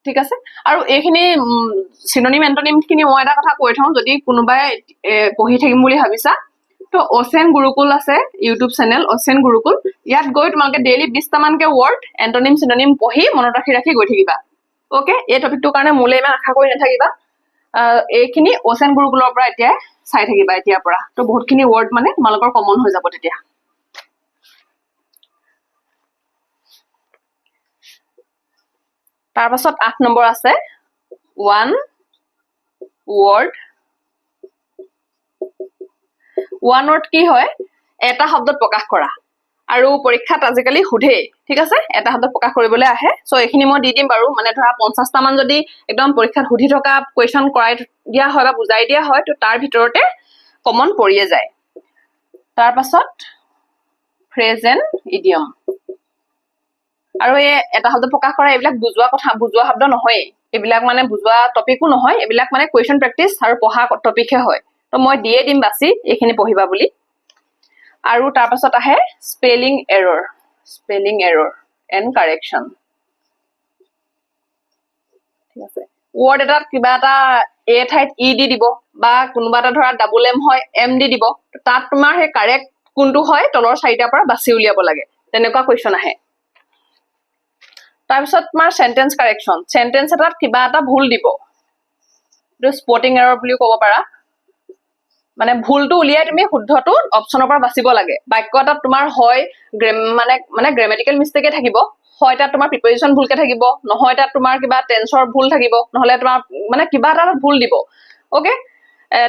ঠিক আছে আৰু এইখিনি সিনোনিম এন্টোনিম খিনি মই এটা কথা কৈ থওঁ যদি কোনোবাই পঢ়ি থাকিম বুলি ভাবিছা তো ওচেন গুৰুকুল আছে ইউটিউব চেনেল ওচেন গুৰুকুল ইয়াত গৈ তোমালোকে ডেইলি 20টা মানকে ৱৰ্ড এন্টোনিম সিনোনিম পঢ়ি মনত ৰাখি গৈ থাকিবা ওকে এই টপিকটোৰ কাৰণে মোলে ইমান আশা কৰি নাথাকিবা এইখিনি ওচেন গুৰুকুলৰ পৰা এতিয়া চাই থাকিবা এতিয়াৰ পৰা তো বহুতখিনি ৱৰ্ড মানে তোমালোকৰ কমন হৈ যাব তেতিয়া তাৰ পাছত 8 নম্বৰ আছে ওৱান ৱৰ্ড কি হয় এটা শব্দত প্ৰকাশ কৰা আৰু পৰীক্ষাত আজিকালি সুধে ঠিক আছে এটা শব্দত প্ৰকাশ কৰিবলৈ আহে সো এইখিনি মই দি দিম বাৰু মানে ধৰা 50টা মান যদি একদম পৰীক্ষাত সুধি থকা কোৱেশ্চন কৰাই দিয়া হয় বা বুজাই দিয়া হয় তো তাৰ ভিতৰতে কমন পৰিয়ে যায় তাৰ পাছত প্ৰেজেন্ট ইডিয়ম আৰু এই এটা শব্দ প্ৰকাশ কৰা এইবিলাক বুজোৱা শব্দ নহয় এইবিলাক মানে বুজোৱা টপিকো নহয় এইবিলাক মানে কোৱেশ্চন প্ৰেক্টিচ আৰু পঢ়া টপিকহে হয় তো মই দিয়ে দিম বাছি এইখিনি পঢ়িবা বুলি আৰু তাৰ পাছত আহে স্পেলিং এৰৰ এণ্ড কাৰেকশ্যন ঠিক আছে ৱৰ্ড এটাত কিবা এটা এ ঠাইত ই দি দিব বা কোনোবা এটা ধৰা ডাবল এম হয় এম দি দিব তাত তোমাৰ সেই কাৰেক্ট কোনটো হয় তলৰ চাৰিটাৰ পৰা বাছি উলিয়াব লাগে তেনেকুৱা কোৱেশ্চন আহে তাৰ পিছত তোমাৰ সেন্টেন্স কাৰেকশ্যন সেন্টেন্স এটাত কিবা এটা ভুল দিব এইটো স্পটিং এৰৰ বুলি ক'ব পাৰা মানে ভুলটো উলিয়াই তুমি শুদ্ধটো অপচনৰ পৰা বাছিব লাগে বাক্য এটাত তোমাৰ হয় মানে গ্ৰামেটিকেল মিষ্টেকে থাকিব হয় তাত তোমাৰ প্ৰিপজিচন ভুলকে থাকিব নহয় তাত তোমাৰ কিবা টেন্সৰ ভুল থাকিব নহলে তোমাৰ মানে কিবা এটা ভুল দিব ওকে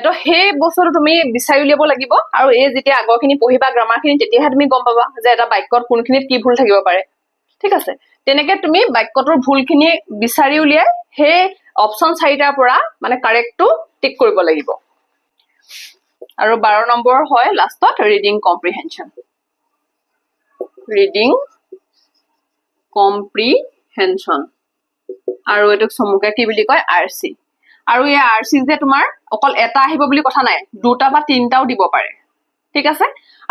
তো সেই বস্তুটো তুমি বিচাৰি উলিয়াব লাগিব আৰু এই যেতিয়া আগৰখিনি পঢ়িবা গ্ৰামাৰখিনি তেতিয়াহে তুমি গম পাবা যে এটা বাক্যত কোনখিনিত কি ভুল থাকিব পাৰে ঠিক আছে তেনেকে তুমি বাক্যটোৰ ভুলখিনি বিচাৰি উলিয়াই সেই অপচন 4টাৰ পৰা মানে কাৰেক্টটো টিক কৰিব লাগিব আৰু 12 নম্বৰ হয় লাষ্টত ৰিডিং কম্প্ৰিহেনচন আৰু এটোক চমুকে কি বুলি কয় আৰচি আৰু এই আৰচি যে তোমাৰ অকল এটা আহিব বুলি কথা নাই দুটা বা তিনটাও দিব পাৰে ঠিক আছে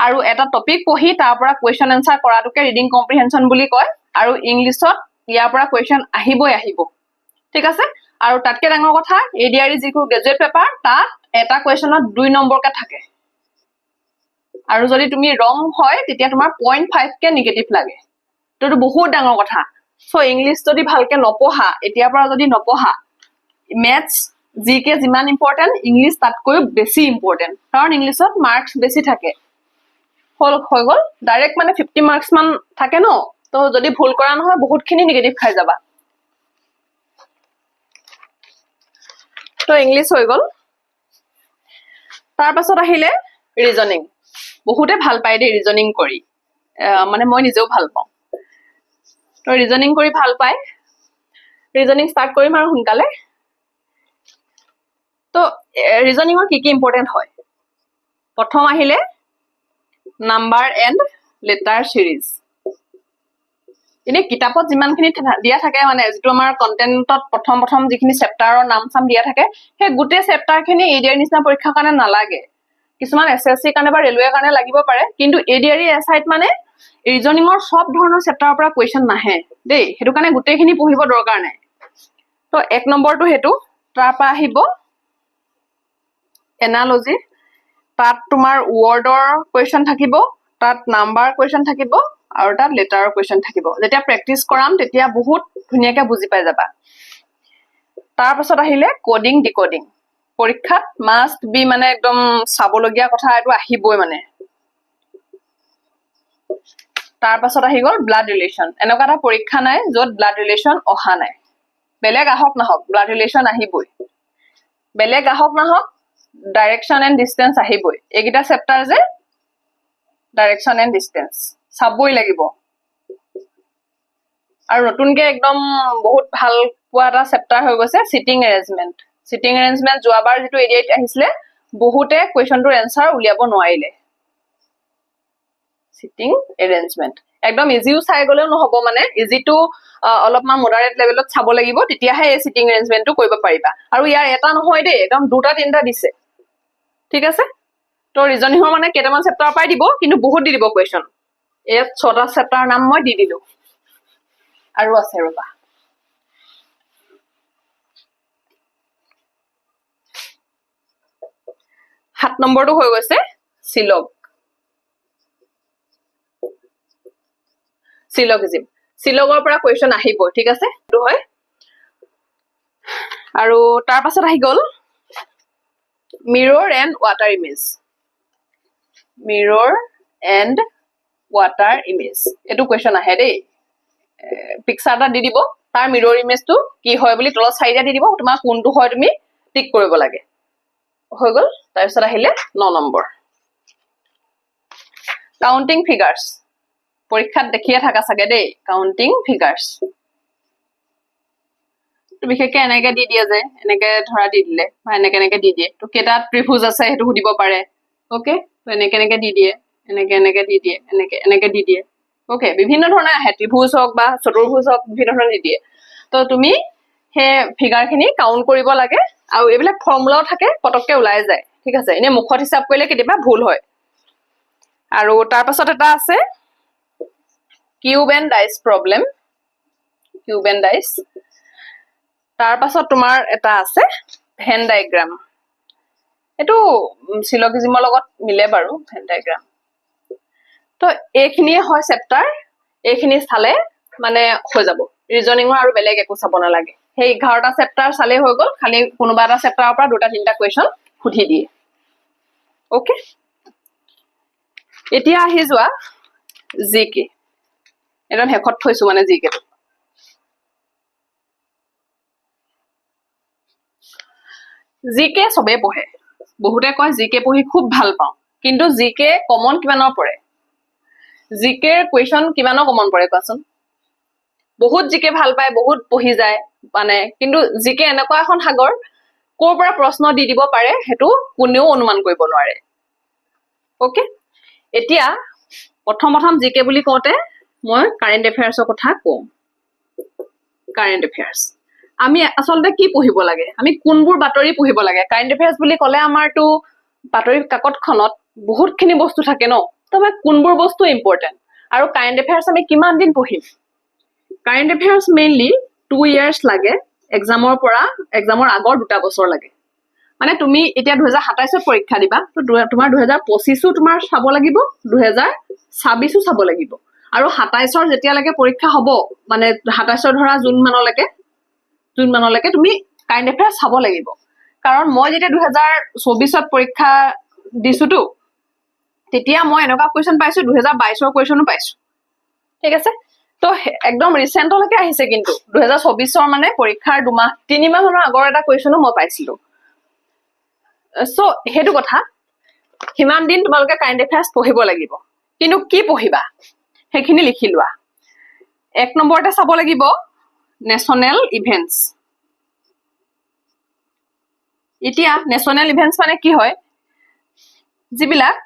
আৰু এটা টপিক পঢ়ি তাৰ পৰা কোৱেশ্চন আনসাৰ কৰাটোকে ৰিডিং কম্প্ৰিহেনচন বুলি কয় আৰু ইংলিছত ইয়াৰ পৰা কোৱেশ্চন আহিব ঠিক আছে আৰু তাতকে ডাঙৰ কথা এডিআৰই যিটো গ্ৰেজুৱেট পেপাৰ তাত এটা কোৱেশ্চনত 2 নম্বৰকে থাকে আৰু যদি তুমি ৰং হয় তেতিয়া তোমাৰ 0.5 কে নিগেটিভ লাগে তো বহুত ডাঙৰ কথা সো ইংলিশ যদি ভালকে নপঢ়া এতিয়াৰ পৰা যদি নপঢ়া মেথছ জিকে যিমান ইম্পৰ্টেন্ট ইংলিশ তাতকৈ বেছি ইম্পৰ্টেন্ট কাৰণ ইংলিশত মাৰ্কস বেছি থাকে হৈ গল ডাইৰেক্ট মানে 50 মাৰ্কস মান থাকে ন তো যদি ভুল কৰা নহয় বহুতখিনি নিগেটিভ খাই যাবা তো ইংলিশ হৈ গল তাৰ পাছত আহিলে ৰিজনিং বহুতে ভাল পায় দে ৰিজনিং কৰি মানে মই নিজেও ভাল পাওঁ তো ৰিজনিং কৰি ভাল পায় ৰিজনিং ষ্টাৰ্ট কৰিম আৰু সোনকালে তো ৰিজনিঙৰ কি ইম্পৰ্টেন্ট হয় প্ৰথম আহিলে নাম্বাৰ এণ্ড লেটাৰ সিৰিজ এনে কিতাপত যিমানখিনি দিয়া থাকে মানে যেটো আমাৰ কন্টেন্টত প্ৰথম যিখিনি চেপ্টাৰৰ নাম চাম দিয়া থাকে সেই গোটেই চেপ্টাৰখিনি এডিআৰ নিচিনা পৰীক্ষাৰ কাৰণে নালাগে কিছুমান এসএসসি কাৰণে বা ৰেলৱে কাৰণে লাগিব পাৰে কিন্তু এডিআৰ এছাইট মানে ৰিজনিঙৰ সব ধৰণৰ চেপ্টাৰৰ পৰা কোৱেশ্চন নাহে দেই হেতু কাৰণে গোটেইখিনি পঢ়িব দৰকাৰ নাই তো 1 নম্বৰটো হেতু তাৰ পৰা আহিব এনালজি তাত তোমাৰ ৱৰ্ডৰ কোৱেশ্চন থাকিব তাত নাম্বাৰ কোৱেশ্চন থাকিব আৰু তাত লেটাৰৰ কোৱেশ্চন থাকিব যেতিয়া প্ৰেক্টিস কৰাম তেতিয়া বহুত ধুনিয়াকে বুজি পাই যাবা তাৰ পাছত আহিলে কোডিং ডিকোডিং পৰীক্ষাত মাষ্ট বি মানে একদম চাবলগীয়া কথা এটো আহিবই মানে তাৰ পাছত আহি গল ব্লাড ৰিলেশন এনেকুৱা এটা পৰীক্ষা নাই যত ব্লাড ৰিলেশন অহা নাই বেলেগ আহক নাহক ব্লাড ৰিলেশন আহিবই বেলেগ আহক নাহক ডাইৰেকশন এণ্ড ডিসটেন্স আহিবই এইগিটা চেপ্টাৰ যে ডাইৰেকশন এণ্ড ডিসটেন্স চাবই লাগিব আৰু নতুনকে একদম বহুত ভাল পোৱা এটা চেপ্টাৰ হৈ গৈছে সিটিং এৰেঞ্জমেন্ট যোৱাবাৰ যেটো এডিআইত আহিছিলে বহুতে কোৱেশ্চনটোৰ এনসাৰ উলিয়াব নোৱাৰিলে সিটিং এৰেঞ্জমেন্ট একদম ইজিও চাই গলেও নহব, মানে ইজিটো অলপমান মডাৰেট লেভেলত চাব লাগিব, তেতিয়াহে এই চিটিং এৰেঞ্জমেন্টটো কৰিব পাৰিবা। আৰু ইয়াৰ এটা নহয় দেই, একদম দুটা তিনিটা দিছে, ঠিক আছে। তো ৰিজনিঙৰ মানে কেইটামান চেপ্টাৰ পাই দিব, কিন্তু বহুত দি দিব কুৱেশ্যন। ইয়াত 6টা চেপ্টাৰ নাম মই দি দিলো, আৰু আছে ৰবা। সাত নম্বৰটো হৈ গৈছে চিলগিজিম। চিলগৰ পৰা কুৱেশ্যন আহিব, ঠিক আছে, সেইটো হয়। আৰু তাৰ পাছত আহি গল mirror and water image. Mirror and water image, এইটো কুৱেশ্যন আহে দেই। পিকচাৰ এটা দি দিব, তাৰ মিৰৰ ইমেজটো কি হয় বুলি তলত 4টা দি দিব, তোমাৰ কোনটো হয় তুমি টিক কৰিব লাগে। হৈ গল। তাৰপিছত আহিলে 9 নম্বৰ কাউন্টিং ফিগাৰ্ছ। পৰীক্ষাত দেখিয়ে থাকা চাগে দেই, কাউন্টিং ফিগাৰ্ছ। বিশেষকে এনেকে দি দিয়ে যে, এনেকে ধৰা দি দিলে বা এনেকে দি দিয়ে, তো কেইটা ত্ৰিভুজ আছে সেইটো সুধিব পাৰে। ওকে, তো এনেকে দি দিয়ে, এনেকে দি দিয়ে, এনেকে দি দিয়ে। ওকে, বিভিন্ন ধৰণৰ আহে, ত্ৰিভুজ হওক বা চতুৰ্ভুজ হওক, বিভিন্ন ধৰণৰ দি দিয়ে। তো তুমি সেই ফিগাৰ খিনি কাউন্ট কৰিব লাগে, আৰু এইবিলাক ফৰ্মুলাও থাকে, পটককে ওলাই যায়, ঠিক আছে। এনে মুখত হিচাপ কৰিলে কেতিয়াবা ভুল হয়। আৰু তাৰ পাছত এটা আছে cube and dice problem, cube and dice. তাৰ পাছত তোমাৰ এটা আছে ভেন ডাইগ্ৰাম। এইটো চিলগিজিমৰ লগত মিলে বাৰু, ভেন ডাইগ্ৰাম। তো এইখিনিয়ে হয় চেপ্টাৰ, এইখিনি চালে মানে হৈ যাব। ৰিজনিঙৰ আৰু বেলেগ একো চাব নালাগে, সেই 11টা চেপ্টাৰ চালে হৈ গল। খালি কোনোবা এটা চেপ্টাৰৰ পৰা 2টা 3টা কুৱেশ্যন সুধি দিয়ে। ওকে, এতিয়া আহি যোৱা জি কে। একদম শেষত থৈছো মানে জি কে। জি কে চবে পঢ়ে, বহুতে কয় জি কে পঢ়ি খুব ভাল পাওঁ, কিন্তু জি কে কমন কিমানৰ পৰে? জি কেৰ কুৱেশ্যন কিমানৰ কমন পৰে কোৱাচোন? বহুত জি কে ভাল পায়, বহুত পঢ়ি যায় মানে, কিন্তু জি কে এনেকুৱা এখন সাগৰ, ক'ৰ পৰা প্ৰশ্ন দি দিব পাৰে সেইটো কোনেও অনুমান কৰিব নোৱাৰে। ওকে, এতিয়া প্ৰথম জি কে বুলি কওঁতে মই কাৰেণ্ট এফেয়াৰ্ছৰ কথা কওঁ। কাৰেণ্ট এফেয়াৰ্ছ আমি আচলতে কি পঢ়িব লাগে, আমি কোনবোৰ বাতৰি পঢ়িব লাগে? কাৰেণ্ট এফেয়াৰ্ছ বুলি ক'লে আমাৰতো বাতৰি কাকতখনত বহুতখিনি বস্তু থাকে ন, তো আমাৰ কোনবোৰ বস্তু ইম্পৰ্টেণ্ট, আৰু কাৰেণ্ট এফেয়াৰ্ছ আমি কিমান দিন পঢ়িম? কাৰেণ্ট এফেয়াৰ্ছ মেইনলি 2 years লাগে, এক্সামৰ আগৰ 2টা বছৰ লাগে। মানে তুমি এতিয়া 2027ত পৰীক্ষা দিবা, তো তোমাৰ 2025ও তোমাৰ চাব লাগিব, 2026ও চাব লাগিব, আৰু 27ৰ যেতিয়ালৈকে পৰীক্ষা হ'ব, মানে 27ৰ ধৰা জুন মানলৈকে তুমি কাৰেণ্ট এফেয়াৰ্ছ চাব লাগিব। কাৰণ মই যেতিয়া 2024ত পৰীক্ষা দিছোতো, তেতিয়া মই এনেকুৱা কুৱেশ্যন পাইছো, 2022ৰ কুৱেশ্যনো পাইছো, ঠিক আছে। তো একদম ৰিচেণ্টলৈকে আহিছে, কিন্তু 2024ৰ মানে পৰীক্ষাৰ 2-3 মাহৰ আগৰ এটা কুৱেশ্যনো মই পাইছিলো। সো সেইটো কথা, সিমান দিন তোমালোকে কাৰেণ্ট এফেয়াৰ্ছ পঢ়িব লাগিব। কিন্তু কি পঢ়িবা সেইখিনি লিখি লোৱা। 1 নম্বৰতে চাব লাগিব নেশ্যনেল ইভেন্টছ। এতিয়া নেশ্যনেল ইভেন্টছ মানে কি হয়? যিবিলাক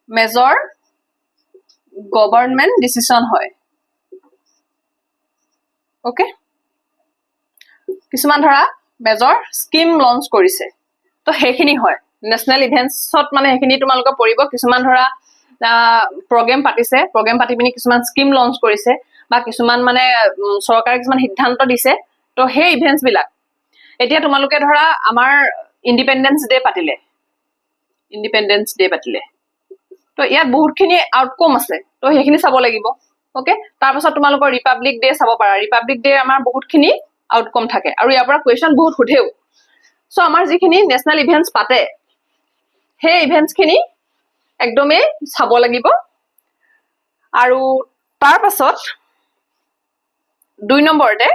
মেজৰ গভৰ্ণমেণ্ট ডিচিশ্যন হয়। ওকে, কিছুমান ধৰা মেজৰ স্কিম লঞ্চ কৰিছে, তো সেইখিনি হয় নেশ্যনেল ইভেন্টছত, মানে সেইখিনি তোমালোকৰ পৰিব। কিছুমান ধৰা প্ৰগ্ৰেম পাতিছে, প্ৰগ্ৰেম পাতি পিনি কিছুমান স্কিম লঞ্চ কৰিছে, বা কিছুমান মানে চৰকাৰে কিছুমান সিদ্ধান্ত দিছে, তো সেই ইভেন্টছ বিলাক। এতিয়া তোমালোকে ধৰা আমাৰ ইণ্ডিপেণ্ডেন্স ডে পাতিলে, তো ইয়াত বহুতখিনি আউটকম আছে, তো সেইখিনি চাব লাগিব। ওকে, তাৰপাছত তোমালোকৰ ৰিপাব্লিক ডে চাব পাৰা। ৰিপাব্লিক ডে আমাৰ বহুতখিনি আউটকম থাকে, আৰু ইয়াৰ পৰা কুৱেশ্যন বহুত সোধেও। সো আমাৰ যিখিনি নেশ্যনেল ইভেন্টছ পাতে, সেই ইভেন্টছ খিনি একদমেই চাব লাগিব। আৰু তাৰ পাছত 2 নম্বৰতে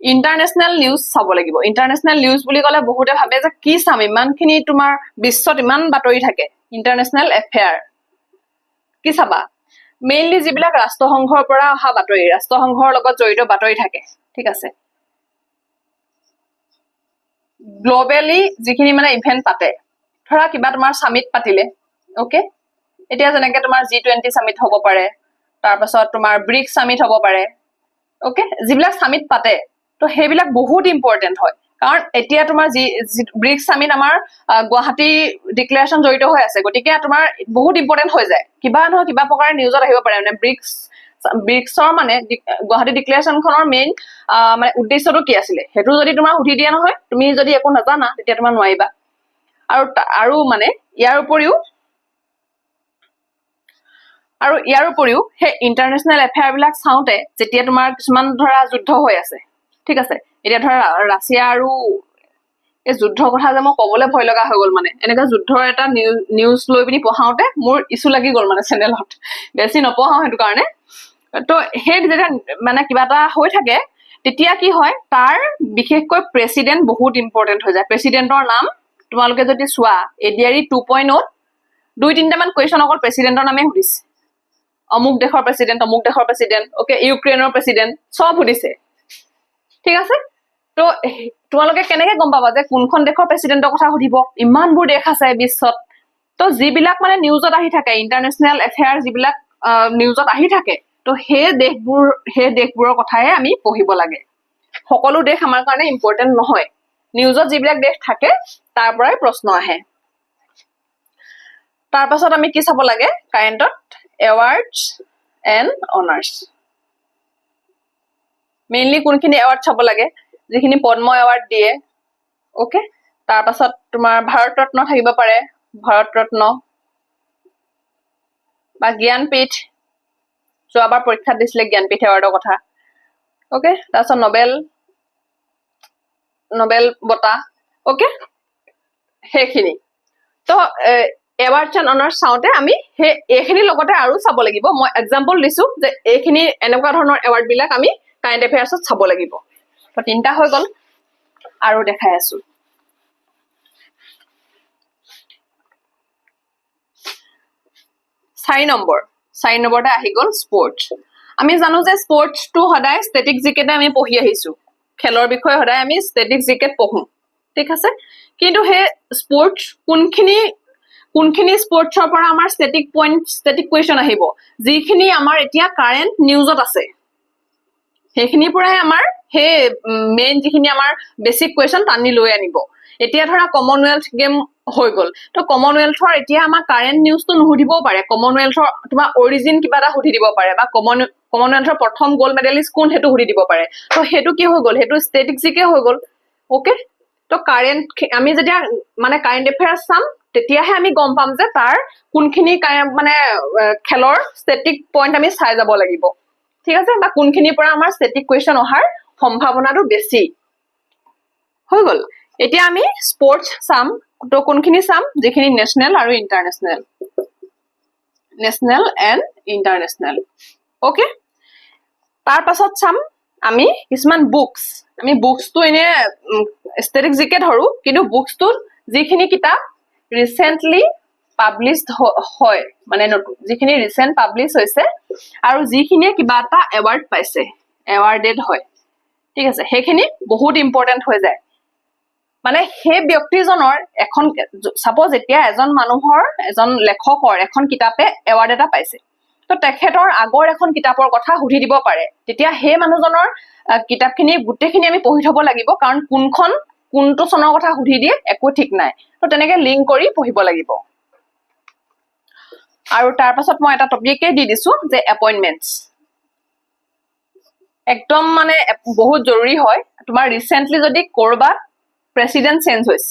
ইণ্টাৰনেশ্যনেল নিউজ চাব লাগিব। ইণ্টাৰনেশ্যনেল নিউজ বুলি ক'লে বহুতে ভাবে যে কি চাম, ইমানখিনি তোমাৰ বিশ্বত ইমান বাতৰি থাকে, ইণ্টাৰনেশ্যনেল এফেয়াৰ কি চাবা? মেইনলি যিবিলাক ৰাষ্ট্ৰসংঘৰ পৰা অহা বাতৰি, ৰাষ্ট্ৰসংঘৰ লগত জড়িত বাতৰি থাকে, ঠিক আছে। গ্লবেলি যিখিনি মানে ইভেন্ট পাতে, ধৰা কিবা তোমাৰ সামিট পাতিলে, ওকে, এতিয়া যেনেকে তোমাৰ G20 সামিট হ'ব পাৰে, তাৰ পাছত তোমাৰ ব্ৰিক্স সামিট হ'ব পাৰে ওকে যিবিলাক সামিট পাতে তো সেইবিলাক বহুত ইম্পৰ্টেণ্ট হয় কাৰণ এতিয়া তোমাৰ যি ব্ৰিক্স সামিট আমাৰ গুৱাহাটী ডিক্লেৰেশ্যন জড়িত হৈ আছে গতিকে তোমাৰ বহুত ইম্পৰ্টেণ্ট হৈ যায় কিবা নহয় কিবা প্ৰকাৰে নিউজত আহিব পাৰে মানে ব্ৰিক্সৰ মানে গুৱাহাটী ডিক্লেৰেশ্যনখনৰ মেইন মানে উদ্দেশ্যটো কি আছিলে সেইটো যদি তোমাৰ সুধি দিয়া নহয় তুমি যদি একো নাজানা তেতিয়া তোমাৰ নোৱাৰিবা আৰু মানে ইয়াৰ উপৰিও সেই ইণ্টাৰনেশ্যনেল এফেয়াৰ বিলাক চাওঁতে যেতিয়া তোমাৰ কিছুমান ধৰা যুদ্ধ হৈ আছে ঠিক আছে এতিয়া ধৰা ৰাছিয়া আৰু এই যুদ্ধৰ কথা যে মই ক'বলৈ ভয় লগা হৈ গ'ল মানে এনেকুৱা যুদ্ধৰ এটা নিউজ লৈ পিনি পঢ়াওঁতে মোৰ ইছ্যু লাগি গ'ল মানে চেনেলত বেছি নপঢ়াওঁ সেইটো কাৰণে তো সেই যেতিয়া মানে কিবা এটা হৈ থাকে তেতিয়া কি হয় তাৰ বিশেষকৈ প্ৰেচিডেণ্ট বহুত ইম্পৰ্টেণ্ট হৈ যায় প্ৰেচিডেণ্টৰ নাম তোমালোকে যদি চোৱা এডিআৰই 2.0 2-3টামান কুৱেশ্যন অকল প্ৰেচিডেণ্টৰ নামে সুধিছে অমুক দেশৰ প্ৰেচিডেণ্ট ওকে ইউক্ৰেইনৰ প্ৰেচিডেণ্ট সব সুধিছে ঠিক আছে তো তোমালোকে কেনেকে গম পাবা যে কোনখন দেশৰ প্ৰেচিডেণ্টৰ কথা সুধিব ইমানবোৰ দেশ আছে বিশ্বত তো যিবিলাক মানে নিউজত আহি থাকে ইণ্টাৰনেশ্যনেল এফেয়াৰ যিবিলাক নিউজত আহি থাকে তো সেই দেশবোৰৰ কথাহে আমি পঢ়িব লাগে সকলো দেশ আমাৰ কাৰণে ইম্পৰ্টেণ্ট নহয় নিউজত যিবিলাক দেশ থাকে তাৰ পৰাই প্ৰশ্ন আহে তাৰ পাছত আমি কি চাব লাগে কাৰেণ্টত এৱাৰ্ডছ এণ্ড অনাৰ্ছ মেইনলি কোনখিনি এৱাৰ্ড চাব লাগে যিখিনি পদ্ম এৱাৰ্ড দিয়ে ওকে তাৰ পাছত তোমাৰ ভাৰত ৰত্ন থাকিব পাৰে ভাৰত ৰত্ন বা জ্ঞানপীঠ যোৱাবাৰ পৰীক্ষাত দিছিলে জ্ঞানপীঠ এৱাৰ্ডৰ কথা ওকে তাৰপাছত নোবেল বঁটা ওকে সেইখিনি তো এৱাৰ্ডছ এণ্ড অনাৰ্ছ চাওঁতে আমি সেই এইখিনিৰ লগতে আৰু চাব লাগিব মই এক্সাম্পল দিছো যে এইখিনি এনেকুৱা ধৰণৰ এৱাৰ্ড বিলাক আমি কাৰেণ্ট এফেয়াৰ্ছত চাব লাগিব তো 3টা হৈ গ'ল আৰু দেখাই আছো 4 নম্বৰতে আহি গ'ল স্পৰ্টছ আমি জানো যে স্পৰ্টছটো সদায় ষ্টেটিক জিকেতে আমি পঢ়ি আহিছো খেলৰ বিষয়ে সদায় আমি ষ্টেটিক জিকেট পঢ়ো ঠিক আছে কিন্তু সেই স্পৰ্টছ কোনখিনি স্পৰ্টছৰ পৰা আমাৰ ষ্টেটিক কুৱেশ্যন আহিব যিখিনি আমাৰ এতিয়া কাৰেণ্ট নিউজত আছে সেইখিনিৰ পৰাই আমাৰ সেই মেইন যিখিনি আমাৰ বেছিক কুৱেশ্যন টানি লৈ আনিব এতিয়া ধৰা কমনৱেলথ গেম হৈ গ'ল তো কমনৱেলথৰ এতিয়া আমাৰ কাৰেণ্ট নিউজটো নুসুধিবও পাৰে কমনৱেলথৰ তোমাৰ অৰিজিন কিবা এটা সুধি দিব পাৰে বা কমনৱেলথৰ প্ৰথম গ'ল্ড মেডেলিষ্ট কোন সেইটো সুধি দিব পাৰে তো সেইটো কি হৈ গ'ল সেইটো ষ্টেটিক জিকে হৈ গ'ল ওকে তো কাৰেণ্ট আমি যেতিয়া মানে কাৰেণ্ট এফেয়াৰ্ছ চাম তেতিয়াহে আমি গম পাম যে তাৰ কোনখিনি মানে খেলৰ ষ্টেটিক পইণ্ট আমি চাই যাব লাগিব ঠিক আছে বা কোনখিনিৰ পৰা আমাৰ ষ্টেটিক কুৱেশ্যন অহাৰ সম্ভাৱনাটো বেছি হৈ গ'ল এতিয়া আমি স্পৰ্টছ চাম তো কোনখিনি চাম যিখিনি নেশ্যনেল আৰু ইণ্টাৰনেশ্যনেল ওকে তাৰ পাছত চাম আমি কিছুমান আমি বুকছটো এনে ষ্টেটিক জিকে ধৰো কিন্তু বুকছটোত যিখিনি কিতাপ ৰিচেণ্টলি পাব্লিছড হয় মানে যিখিনি ৰিচেণ্ট পাব্লিছ হৈছে আৰু যিখিনিয়ে কিবা এটা এৱাৰ্ড পাইছে এৱাৰ্ডেড হয় ঠিক আছে সেইখিনি বহুত ইম্পৰ্টেণ্ট হৈ যায় মানে সেই ব্যক্তিজনৰ এখন সাপোজ এতিয়া এজন লেখকৰ এখন কিতাপে এৱাৰ্ড এটা পাইছে তো তেখেতৰ আগৰ এখন কিতাপৰ কথা সুধি দিব পাৰে তেতিয়া সেই মানুহজনৰ কিতাপখিনি গোটেইখিনি আমি পঢ়ি থব লাগিব কাৰণ কোনটো চনৰ কথা সুধি দিয়ে একো ঠিক নাই তো তেনেকে লিংক কৰি পঢ়িব লাগিব আৰু তাৰ পাছত মই এটা টপিকে দি দিছো যে এপইণ্টমেণ্টছ একদম মানে বহুত জৰুৰী হয় তোমাৰ ৰিচেণ্টলি যদি কৰবাত প্ৰেচিডেণ্ট চেঞ্জ হৈছে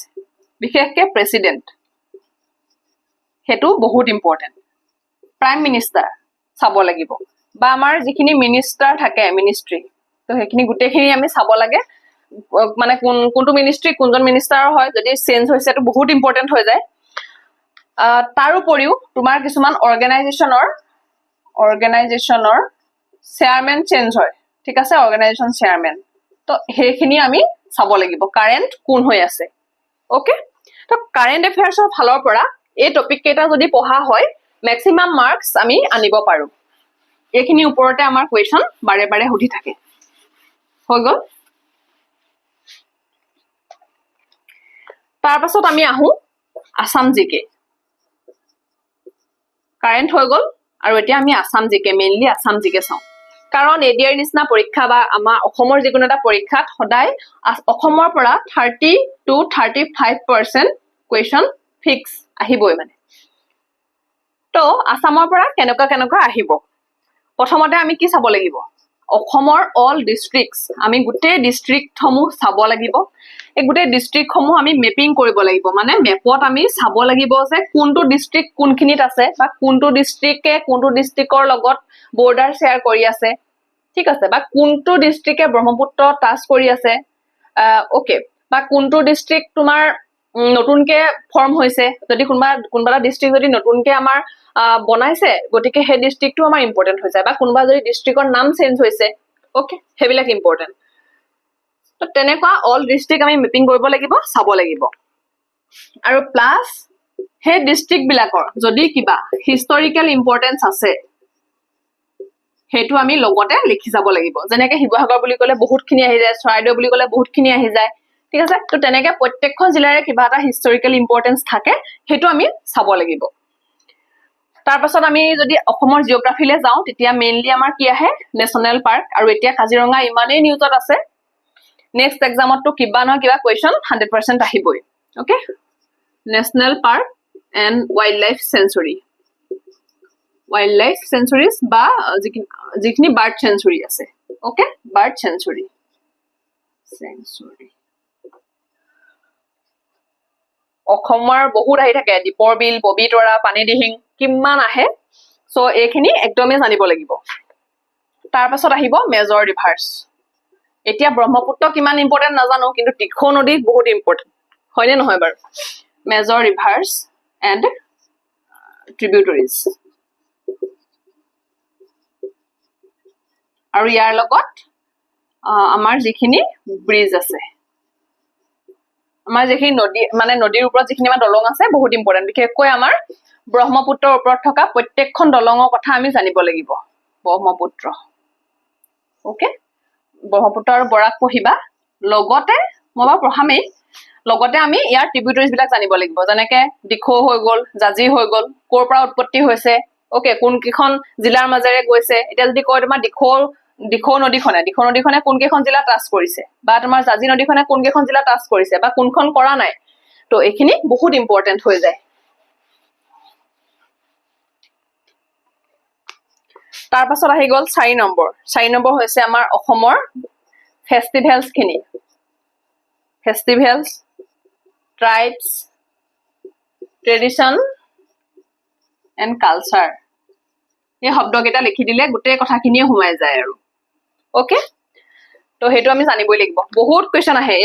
বিশেষকে প্ৰেচিডেণ্ট সেইটো বহুত ইম্পৰ্টেণ্ট প্ৰাইম মিনিষ্টাৰ চাব লাগিব বা আমাৰ যিখিনি মিনিষ্টাৰ থাকে মিনিষ্ট্ৰী তো সেইখিনি গোটেইখিনি আমি চাব লাগে মানে কোনটো মিনিষ্ট্ৰী কোনজন মিনিষ্টাৰৰ হয় যদি চেঞ্জ হৈছে সেইটো বহুত ইম্পৰ্টেণ্ট হৈ যায় তাৰ উপৰিও তোমাৰ কিছুমান অৰ্গেনাইজেশ্যনৰ চেয়াৰমেন চেঞ্জ হয় ঠিক আছে অৰ্গেনাইজেশ্যন চেয়াৰমেন তো সেইখিনি আমি চাব লাগিব কাৰেণ্ট কোন হৈ আছে ওকে তো কাৰেণ্ট এফেয়াৰ্ছৰ ফালৰ পৰা এই টপিক কেইটা যদি পঢ়া হয় মেক্সিমাম মাৰ্কছ আমি আনিব পাৰো এইখিনি ওপৰতে আমাৰ কুৱেশ্যন বাৰে বাৰে সুধি থাকে হৈ গ'ল তাৰ পাছত আমি আহো আসাম জিকে কাৰেণ্ট হৈ গ'ল আৰু এতিয়া আমি আসাম জিকে মেইনলি আসাম জিকে চাওঁ কাৰণ এডিআৰ নিচিনা পৰীক্ষা বা আমাৰ অসমৰ যিকোনো এটা পৰীক্ষাত সদায় অসমৰ পৰা 30 to 35% কুৱেশ্যন ফিক্স আহিবই মানে তো আসামৰ পৰা কেনেকুৱা আহিব প্ৰথমতে আমি কি চাব লাগিব অসমৰ অল ডিস্ট্ৰিক্টস আমি গোটেই ডিস্ট্ৰিক্টসমূহ চাব লাগিব এই গোটেই ডিস্ট্ৰিক্টসমূহ আমি মেপিং কৰিব লাগিব মানে মেপত আমি চাব লাগিব যে কোনটো ডিস্ট্ৰিক্ট কোনখিনিত আছে বা কোনটো ডিস্ট্ৰিক্টে কোনটো ডিস্ট্ৰিক্টৰ লগত বৰ্ডাৰ শেয়াৰ কৰি আছে ঠিক আছে বা কোনটো ডিস্ট্ৰিক্টে ব্ৰহ্মপুত্ৰ টাচ কৰি আছে ওকে বা কোনটো ডিস্ট্ৰিক্ট তোমাৰ নতুনকে ফৰ্ম হৈছে যদি কোনোবা ডিস্ট্ৰিক্ট যদি নতুনকে আমাৰ বনাইছে গতিকে সেই ডিস্ট্ৰিক্টটো আমাৰ ইম্পৰ্টেন্ট হৈ যায় বা কোনোবা যদি ডিস্ট্ৰিক্টৰ নাম চেঞ্জ হৈছে ওকে সেইবিলাক ইম্পৰ্টেন্ট তো তেনেকুৱা অল ডিস্ট্ৰিক্ট আমি মেপিং কৰিব লাগিব চাব লাগিব আৰু প্লাস সেই ডিস্ট্ৰিক্ট বিলাকৰ যদি কিবা হিষ্টৰিকেল ইম্পৰ্টেন্স আছে সেইটো আমি লগতে লিখি যাব লাগিব যেনেকৈ শিৱসাগৰ বুলি ক'লে বহুতখিনি আহি যায় চৰাইদেউ বুলি ক'লে বহুতখিনি আহি যায় ঠিক আছে তো তেনেকৈ প্ৰত্যেকখন জিলাৰে কিবা এটা হিষ্টৰিকেল ইম্পৰ্টেন্স থাকে সেইটো আমি চাব লাগিব তাৰ পাছত আমি যদি অসমৰ জিওগ্ৰাফিলে যাওঁ তেতিয়া মেইনলি আমাৰ কি আহে নেশনেল পাৰ্ক আৰু এতিয়া কাজিৰঙা ইমানেই নিউজত আছে নেক্সট এক্সামত তো কিবা নহয় কিবা কুৱেশ্যন 100% আহিবই okay national park and wild life sanctuaries বা যিখিনি বাৰ্ড চেঞ্চুৰী আছে ওকে বাৰ্ড চেঞ্চুৰী অসমৰ বহুত আহি থাকে দীপৰ বিল পবিতৰা পানীদিহিং কিমান আহে সো এইখিনি একদমে জানিব লাগিব তাৰ পাছত আহিব মেজৰ ৰিভাৰ্স এতিয়া ব্ৰহ্মপুত্ৰ কিমান ইম্পৰ্টেন্ট নাজানো কিন্তু তীখো নদী বহুত ইম্পৰ্টেন্ট হয়নে নহয় বাৰু মেজৰ ৰিভাৰ্স এণ্ড ট্ৰিবিউটৰিজ আৰু ইয়াৰ লগত আমাৰ যিখিনি ব্ৰিজ আছে আমাৰ যিখিনি নদী মানে নদীৰ ওপৰত যিখিনি আমাৰ দলং আছে বহুত ইম্পৰ্টেন্ট বিশেষকৈ আমাৰ ব্ৰহ্মপুত্ৰৰ ওপৰত থকা প্ৰত্যেকখন দলঙৰ কথা আমি জানিব লাগিব ব্ৰহ্মপুত্ৰ ওকে ব্ৰহ্মপুত্ৰ আৰু বৰাক পঢ়িবা লগতে মই বা পঢ়ামেই লগতে আমি ইয়াৰ ট্ৰিবিউটৰিজ বিলাক জানিব লাগিব যেনেকৈ দিখৌ হৈ গ'ল জাজি হৈ গ'ল ক'ৰ পৰা উৎপত্তি হৈছে ওকে কোন কেইখন জিলাৰ মাজেৰে গৈছে এতিয়া যদি কয় তোমাৰ দিখৌ নদীখনে কোন কেইখন জিলা টাচ কৰিছে বা তোমাৰ জাজি নদীখনে কোন কেইখন জিলা টাচ কৰিছে বা কোনখন কৰা নাই তো এইখিনি বহুত ইম্পৰ্টেন্ট হৈ যায় তাৰ পাছত আহি গ'ল 4 নম্বৰ হৈছে আমাৰ অসমৰ festivals tribes tradition and culture এই শব্দকেইটা লিখি দিলে গোটেই কথাখিনিয়ে সোমাই যায় আৰু ওকে তো সেইটো আমি জানিবই লাগিব বহুত কুৱেশ্যন আহে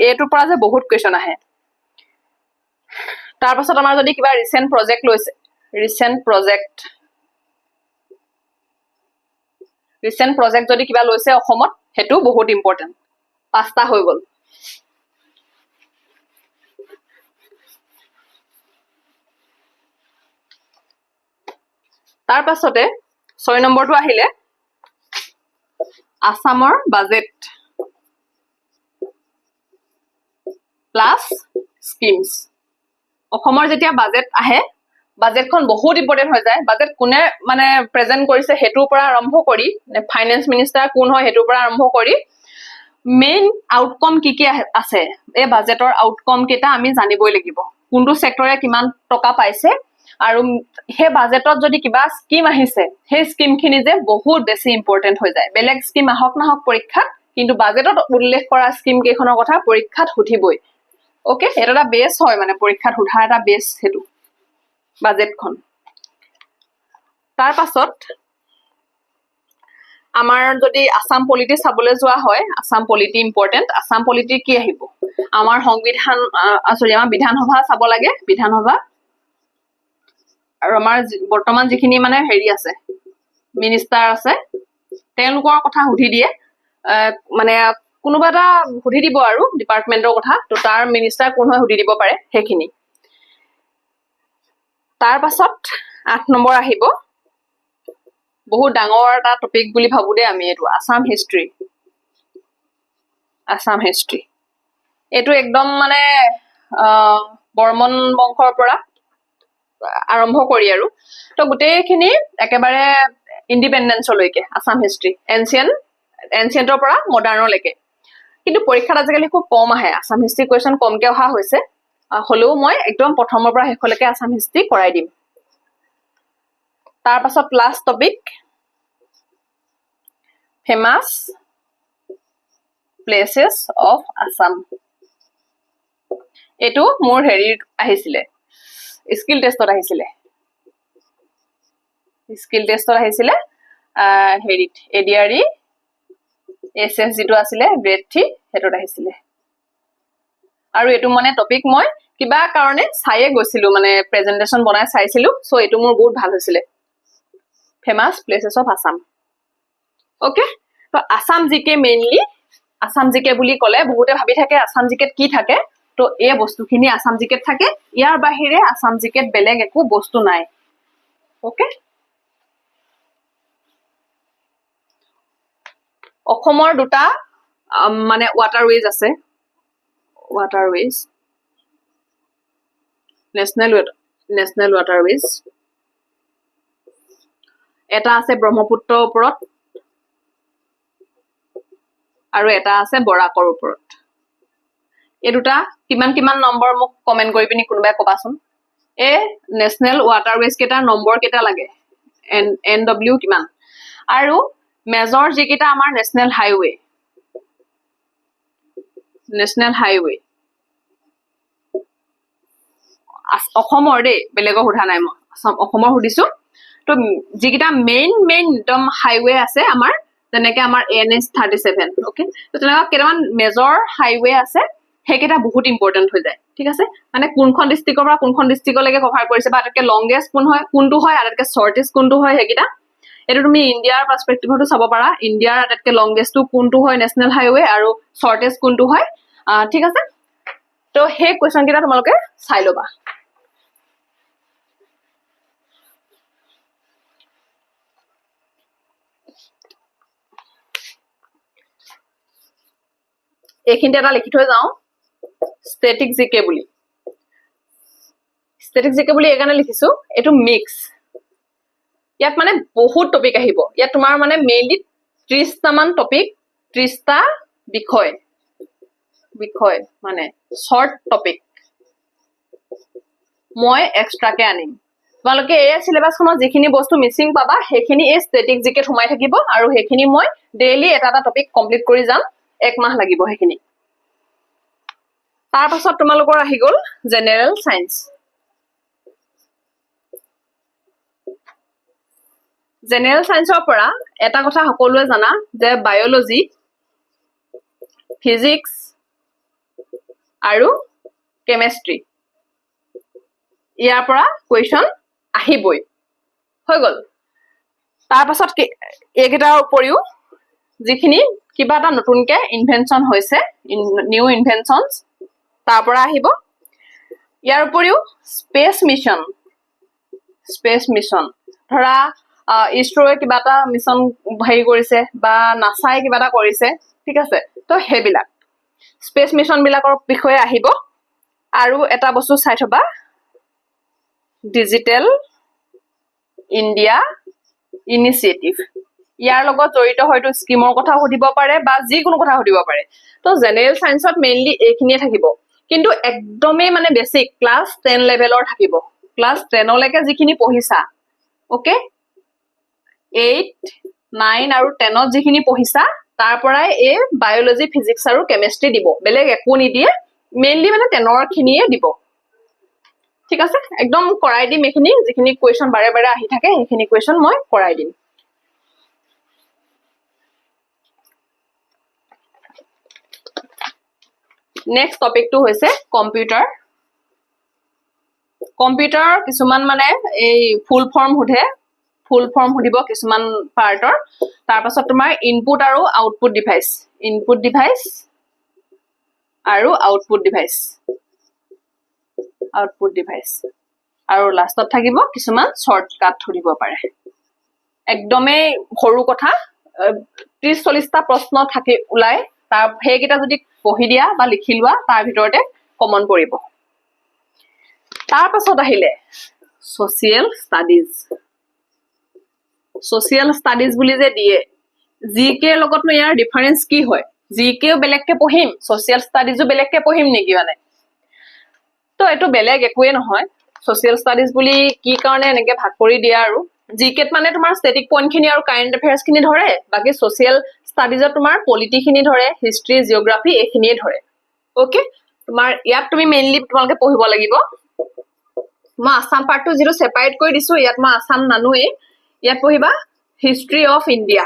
এইটোৰ পৰা যে বহুত কুৱেশ্যন আহে তাৰ পাছত আমাৰ যদি কিবা ৰিসেন্ট প্ৰজেক্ট যদি কিবা লৈছে অসমত হেতু বহুত ইম্পৰ্টেন্ট 5টা হৈ গ'ল তাৰ পাছতে 6 নম্বৰটো আহিলে আসামৰ বাজেট প্লাস স্কিমছ অসমৰ যেতিয়া বাজেট আহে বাজেটখন বহুত ইম্পৰ্টেন্ট হৈ যায় বাজেট কোনে মানে প্ৰেজেন্ট কৰিছে হেতুৰ পৰা আৰম্ভ কৰি ফাইনেন্স মিনিষ্টাৰ কোন হয় হেতুৰ পৰা আৰম্ভ কৰি মেইন আউটকাম কি আছে এই বাজেটৰ আউটকাম কেইটা আমি জানিবই লাগিব কোনটো সেক্টৰে কিমান টকা পাইছে আৰু হে বাজেটত যদি কিবা স্কিম আহিছে হে স্কিমখিনি যে বহুত বেছি ইম্পৰ্টেন্ট হৈ যায় বেলেগ স্কিম আহক নাহক পৰীক্ষাত কিন্তু বাজেটত উল্লেখ কৰা স্কিম কেইখনৰ কথা পৰীক্ষাত সুধিবই ওকে এটা বেস হয় মানে পৰীক্ষাত সুধা এটা বেস হেতু বাজেটখন তাৰ পাছত আমাৰ যদি আসাম পলিটি চাবলৈ যোৱা হয় Assam polity important Assam polity কি আহিব আমাৰ সংবিধান আমাৰ বিধানসভা চাব লাগে বিধানসভা আৰু আমাৰ বৰ্তমান যিখিনি মানে হেৰি আছে মিনিষ্টাৰ আছে তেওঁলোকৰ কথা সুধি দিয়ে মানে কোনোবা এটা সুধি দিব আৰু ডিপাৰ্টমেন্টৰ কথা তো তাৰ মিনিষ্টাৰ কোন হয় সুধি দিব পাৰে সেইখিনি তাৰ পাছত 8 নম্বৰ আহিব বহুত ডাঙৰ এটা টপিক বুলি ভাবো দে আমি এটো আসাম হিষ্ট্ৰী এটো একদম মানে বৰ্মন বংশৰ পৰা আৰম্ভ কৰি আৰু তো গোটেইখিনি একেবাৰে ইণ্ডিপেণ্ডেন্সলৈকে আছাম হিষ্ট্ৰী এনচিয়েন্টৰ পৰা মডাৰ্ণলৈকে কিন্তু পৰীক্ষাত আজিকালি খুব কম আহে আছাম হিষ্ট্ৰী কুৱেশ্যন কমকে অহা হৈছে হলেও মই একদম প্ৰথমৰ পৰা শেষলৈকে আছাম হিষ্ট্ৰী কৰাই দিম তাৰ পাছত last topic famous places of Assam এইটো মোৰ হেৰিত আহিছিলে স্কিল টেষ্টত আহিছিলে হেৰিত এডিআৰই এছএছ যিটো আছিলে গ্ৰেড 3 হেটোত আহিছিলে আৰু এইটো মানে টপিক মই কিবা কাৰণে চাইয়ে গৈছিলো মানে প্ৰেজেন্টেশন বনাই চাইছিলো সো এইটো মোৰ বহুত ভাল হৈছিলে famous places of Assam okay তো আছাম জিকে মেইনলি আছাম জিকে বুলি ক'লে বহুতে ভাবি থাকে আছাম জিকেত কি থাকে তো এই বস্তুখিনি আছাম জিকেত থাকে ইয়াৰ বাহিৰে আছাম জিকেত বেলেগ একো বস্তু নাই ওকে অসমৰ দুটা মানে ৱাটাৰৱেজ আছে ৱাটাৰৱেজ নেশনেল ৱাটাৰৱেজ এটা আছে ব্ৰহ্মপুত্ৰৰ ওপৰত আৰু এটা আছে বৰাকৰ ওপৰত এই দুটা কিমান নম্বৰ মোক কমেন্ট কৰি পিনি কোনোবাই কবাচোন এ নেশনেল ৱাটাৰৱেজ কেটাৰ নম্বৰ কেটা লাগে এনডব্লিউ কিমান আৰু মেজৰ যিকেইটা আমাৰ নেশনেল হাইৱে অসমৰ দেই বেলেগক সোধা নাই মই অসমৰ সুধিছো তো যিকেইটা মেইন একদম হাইৱে আছে আমাৰ যেনেকে আমাৰ NH 37 ওকে তো তেনেকুৱা কেইটামান মেজৰ হাইৱে আছে সেইকেইটা বহুত ইম্পৰ্টেন্ট হৈ যায় ঠিক আছে মানে কোনখন ডিস্ট্ৰিক্টৰ পৰা কোনখন ডিস্ট্ৰিক্টলৈকে কভাৰ কৰিছে বা আটাইতকৈ লংগেষ্ট কোনটো হয় আটাইতকৈ শৰ্টেষ্ট কোনটো হয় সেইকেইটা এইটো তুমি ইণ্ডিয়াৰ পাৰ্সপেক্টিভতো চাব পাৰা ইণ্ডিয়াৰ আটাইতকৈ লংগেষ্টটো কোনটো হয় নেশনেল হাইৱে আৰু শৰ্টেষ্ট কোনটো হয় ঠিক আছে তো সেই কোৱেশ্চন কেইটা তোমালোকে চাই লবা এইখিনিতে এটা লিখি থৈ যাও ষ্টেটিক জিকে বুলি এইকাৰণে লিখিছো এইটো মিক্স ইয়াত মানে বহুত টপিক আহিব ইয়াত তোমাৰ মানে মেইনলি 30টা মান টপিক 30টা বিষয় মানে শৰ্ট টপিক মই এক্সট্ৰাকে আনিম তোমালোকে এই সিলেবাসখনত যিখিনি বস্তু মিসিং পাবা সেইখিনি এই ষ্টেটিক জিকেত সোমাই থাকিব আৰু সেইখিনি মই ডেইলি এটা টপিক কমপ্লিট কৰি যাম এক মাহ লাগিব সেইখিনি তাৰ পাছত তোমালোকৰ আহি গল জেনাৰেল সায়েন্স জেনাৰেল সায়েন্সৰ পৰা এটা কথা সকলোৱে জানা যে বায়োলজি ফিজিক্স আৰু কেমিষ্ট্ৰি ইয়াৰ পৰা কোৱেশ্চন আহিবই হৈ গল তাৰ পাছত এইকেইটাৰ উপৰিও যিখিনি কিবা এটা নতুনকে ইনভেনশন হৈছে নিউ ইনভেনশনছ তাৰ পৰা আহিব ইয়াৰ উপৰিও স্পেচ মিশন ধৰা ইছৰোৱে কিবা এটা মিশন হেৰি কৰিছে বা নাসাই কিবা এটা কৰিছে ঠিক আছে তো হেবিলাক স্পেচ মিশন বিলাকৰ বিষয়ে আহিব আৰু এটা বস্তু চাই থবা ডিজিটেল ইণ্ডিয়া ইনিচিয়েটিভ ইয়াৰ লগত জড়িত হয়তো স্কিমৰ কথা সুধিব পাৰে বা যিকোনো কথা সুধিব পাৰে তো জেনাৰেল সায়েন্সত মেইনলি এইখিনিয়ে থাকিব কিন্তু একদমেই মানে বেসিক ক্লাস 10 লেভেলৰ থাকিব ক্লাস 10 লৈকে যিখিনি পঢ়িছা ওকে 8 9 আৰু 10 ত যিখিনি পঢ়িছা তাৰ পৰাই এই বায়োলজি ফিজিক্স আৰু কেমিষ্ট্ৰি দিব বেলেগ একো নিদিয়ে মেইনলি মানে 10 খিনিয়ে দিব ঠিক আছে একদম কৰাই দিম এইখিনি যিখিনি কোৱেশ্চন বাৰে বাৰে আহি থাকে সেইখিনি কোৱেশ্চন মই কৰাই দিম নেক্সট টপিকটো হৈছে কম্পিউটাৰ কিছুমান মানে এই ফুল ফৰ্ম সুধিব কিছুমান পাৰ্টৰ তাৰ পাছত তোমাৰ ইনপুট আৰু আউটপুট ডিভাইস আৰু আউটপুট ডিভাইস আৰু লাষ্টত থাকিব কিছুমান শৰ্টকাট ধৰিব পাৰে একদমেই সৰু কথা 30-40টা প্ৰশ্ন থাকে উলাই তাৰ হেগিটা যদি পঢ়ি দিয়া বা লিখি লোৱা তাৰ ভিতৰতে কমন পৰিব তাৰ পাছত আহিলে social studies বুলি যে দিয়ে জিকে লগতনো ইয়াৰ ডিফাৰেন্স কি হয় জিকেও বেলেগকে পঢ়িম social studiesও বেলেগকে পঢ়িম নেকি মানে তো এটো বেলেগ একোৱে নহয় social studies বুলি কি কাৰণে এনেকে ভাগ কৰি দিয়া আৰু জিকেত মানে তোমাৰ static point খিনি আৰু current affairs খিনি ধৰে বাকি social studiesত তোমাৰ polity খিনি ধৰে history geography এখিনিয়ে ধৰে ওকে তোমাৰ ইয়াত তুমি মেইনলি তোমালকে পঢ়িব লাগিব মই আসাম পাৰ্টটো জিৰো সেপাৰেট কৰি দিছো ইয়াত মই আসাম নানুই ইয়াত পঢ়িবা হিষ্ট্ৰী অফ ইণ্ডিয়া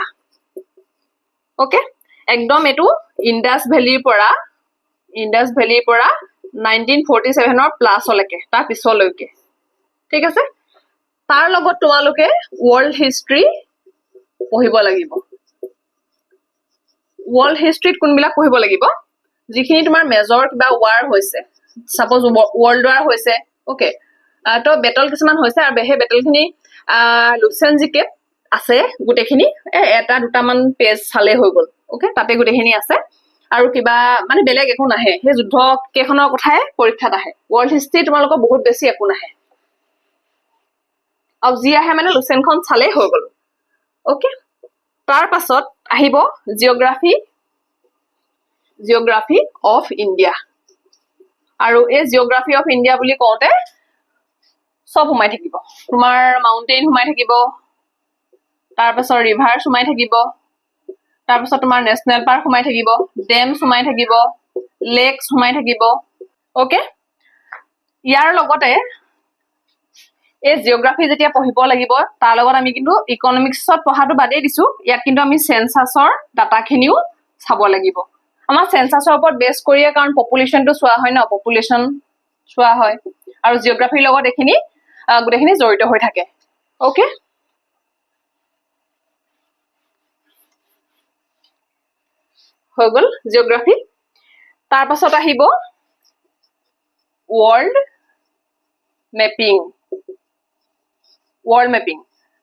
ওকে একদম এটো ইন্ডাস ভ্যালিৰ পৰা 1947 ৰ প্লাস লৈকে তাৰ পিছলৈকে ঠিক আছে তাৰ লগত তোমালোকে ওয়াৰ্ল্ড হিষ্ট্ৰী পঢ়িব লাগিব ওয়াৰ্ল্ড হিষ্ট্ৰীত কোনবিলাক পঢ়িব লাগিব যিখিনি তোমাৰ মেজৰ কিবা ওয়াৰ হৈছে সাপোজ ওয়াৰ্ল্ড ওয়াৰ হৈছে ওকে তো বেটল কিছুমান হৈছে আৰু বেহে বেটল খিনি লুসেন জিকে আছে গুটেখিনি এটা দুটা মান পেজ চালে হৈ গল ওকে তাতে গুটেখিনি আছে আৰু কিবা মানে বেলেগ একো নাহে হে যুদ্ধ কেখনৰ কথাই পৰীক্ষাত আহে ওয়াৰ্ল্ড হিষ্ট্ৰী তোমালোকৰ বহুত বেছি একো নাহে আৰু যি আহে মানে লুসেনখন চালে হৈ গল ওকে তাৰ পাছত আহিব জিওগ্ৰাফি অফ ইণ্ডিয়া আৰু এই জিওগ্ৰাফি অফ ইণ্ডিয়া বুলি কওঁতে সব সোমাই থাকিব তোমাৰ মাউন্টেইন সোমাই থাকিব তাৰ পাছত ৰিভাৰ সোমাই থাকিব তাৰ পাছত তোমাৰ নেশনেল পাৰ্ক সোমাই থাকিব ডেম সোমাই থাকিব লেক সোমাই থাকিব ওকে ইয়াৰ লগতে এই জিওগ্ৰাফি যেতিয়া পঢ়িব লাগিব তাৰ লগত আমি কিন্তু ইকনমিক্সত পঢ়াটো বাদেই দিছো ইয়াত কিন্তু আমি সেন্সাসৰ ডাটাখিনিও চাব লাগিব আমাৰ সেন্সাসৰ ওপৰত বেস কৰিয়ে কাৰণ পপুলেশনটো চোৱা হয় না পপুলেশন চোৱা হয় আৰু জিওগ্ৰাফিৰ লগত এখিনি গুটেখিনি জড়িত হৈ থাকে ওকে হৈ গল জিওগ্ৰাফি তাৰ পাছত আহিব ওয়াৰ্ল্ড মেপিং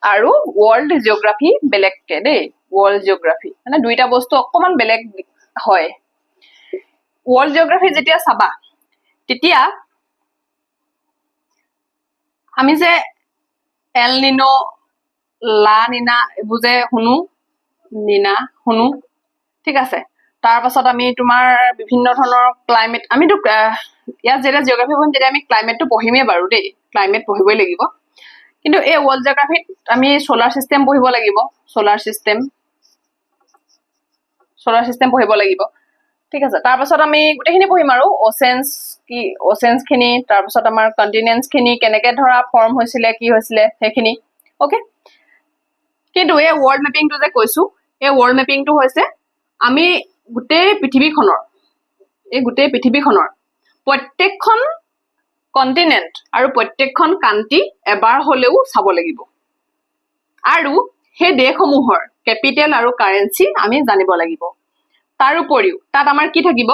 আৰু ওয়াৰ্ল্ড জিওগ্ৰাফি বেলেগকে দেই ওয়াৰ্ল্ড জিওগ্ৰাফি মানে দুইটা বস্তু অকমান বেলেগ হয় ওয়াৰ্ল্ড জিওগ্ৰাফি যেতিয়া চাবা তেতিয়া আমি যে এল নিনো লা নিনা বুজে শুনো ঠিক আছে তাৰ পাছত আমি তোমাৰ বিভিন্ন ধৰণৰ ক্লাইমেট আমিতো ইয়াত যেতিয়া জিওগ্ৰাফি পঢ়িম তেতিয়া আমি ক্লাইমেটটো পঢ়িমেই বাৰু দেই ক্লাইমেট পঢ়িবই লাগিব কিন্তু এই ওয়াৰ্ল্ড জিওগ্ৰাফিত আমি সোলাৰ সিস্টেম পঢ়িব লাগিব সোলাৰ সিস্টেম পঢ়িব লাগিব ঠিক আছে তাৰ পাছত আমি গুটেখিনি পঢ়িম আৰু ওচেন্স খিনি তাৰ পাছত আমাৰ কন্টিনেন্টস খিনি কেনেকে ধৰা ফৰ্ম হৈছিলে কি হৈছিলে সেইখিনি ওকে কিন্তু এই ওয়াৰ্ল্ড মেপিংটো যে কৈছো এই ওয়াৰ্ল্ড মেপিংটো হৈছে আমি গোটেই পৃথিৱীখনৰ প্ৰত্যেকখন কন্টিনেন্ট আৰু প্ৰত্যেকখন কান্ট্ৰি এবাৰ হলেও চাব লাগিব আৰু হে দেশসমূহৰ ক্যাপিটেল আৰু কাৰেন্সি আমি জানিব লাগিব তাৰ উপৰিও তাত আমাৰ কি থাকিব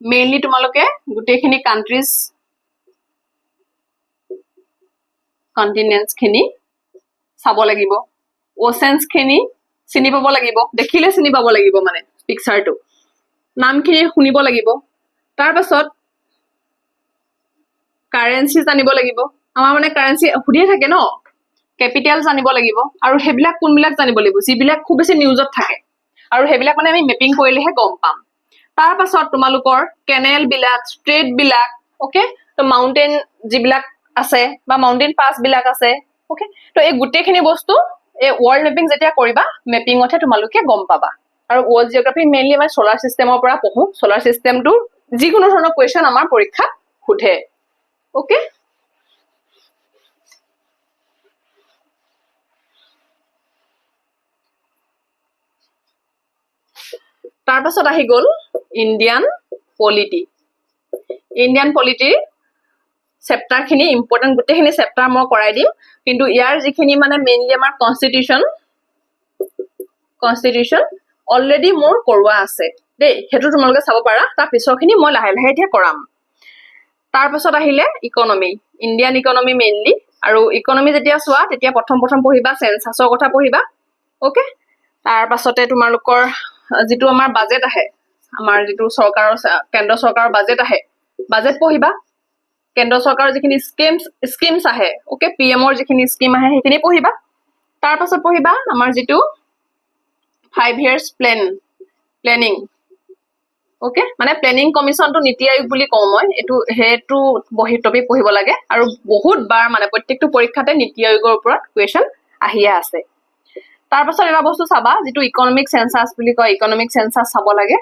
মেইনলি তোমালোকে গুটেখিনি কান্ট্ৰিজ কন্টিনেন্টস খিনি চাব লাগিব ওচেন্স খিনি চিনি পাব লাগিব দেখিলে চিনি পাব লাগিব মানে পিকচাৰটো নামখিনি শুনিব লাগিব তাৰ পাছত কাৰেন্সি জানিব লাগিব আমাৰ মানে কাৰেন্সি খুদিয়ে থাকে ন ক্যাপিটেল জানিব লাগিব আৰু হেবিলাক কোনবিলাক জানিব লাগিব যিবিলাক খুব বেছি নিউজত থাকে আৰু হেবিলাক মানে আমি মেপিং কৰিলেহে গম পাম তাৰ পাছত তোমালোকৰ কেনেল বিলাক ষ্ট্ৰেট বিলাক ওকে তো মাউন্টেইন যিবিলাক আছে বা মাউন্টেইন পাস বিলাক আছে ওকে তো এই গুটেখিনি বস্তু এই ওয়াৰ্ল্ড মেপিং যেতিয়া কৰিবা মেপিংতহে তোমালোকে গম পাবা আৰু ওয়াৰ্ল্ড জিওগ্ৰাফি মেইনলি আমাৰ সোলাৰ সিস্টেমৰ পৰা পঢ়ো সোলাৰ সিস্টেমটো যিকোনো ধৰণৰ কোৱেশ্চন আমাৰ পৰীক্ষাত সোধে ওকে তাৰ পাছত আহি গল ইণ্ডিয়ান পলিটি চেপ্টাৰ খিনি ইম্পৰ্টেন্ট গুটেখিনি চেপ্টাৰ মই কৰাই দিম কিন্তু ইয়াৰ যিখিনি মানে মেইনলি আমাৰ কনস্টিটিউশন অলৰেডি মোৰ কৰোৱা আছে দেই হেতু তোমালোকে চাব পাৰা তাৰ পিছৰখিনি মই লাহে লাহে এতিয়া কৰাম তাৰ পাছত আহিলে ইকনমি ইণ্ডিয়ান ইকনমি মেইনলি আৰু ইকনমি যেতিয়া চোৱা তেতিয়া প্ৰথম পঢ়িবা সেন্সাসৰ কথা পঢ়িবা ওকে তাৰ পাছতে তোমালোকৰ যেটো আমাৰ বাজেট আহে আমাৰ যেটো চৰকাৰৰ কেন্দ্ৰ চৰকাৰৰ বাজেট আহে বাজেট পঢ়িবা কেন্দ্ৰ চৰকাৰৰ যিখিনি স্কিমছ আহে ওকে পিএমৰ যিখিনি স্কিম আহে সেইখিনি পঢ়িবা তাৰ পাছত পঢ়িবা আমাৰ যিটো 5 years প্লেনিং ওকে মানে প্লেনিং কমিশনটো নীতি আয়োগ বুলি কওঁ মই হেতু বহি টপিক পঢ়িব লাগে আৰু বহুত বাৰ মানে প্ৰত্যেকটো পৰীক্ষাতে নীতি আয়োগৰ ওপৰত কুৱেশ্যন আহিয়ে আছে তাৰ পাছত এটা বস্তু চাবা যিটো ইকনমিক সেন্সাস বুলি কয় ইকনমিক সেন্সাস চাব লাগে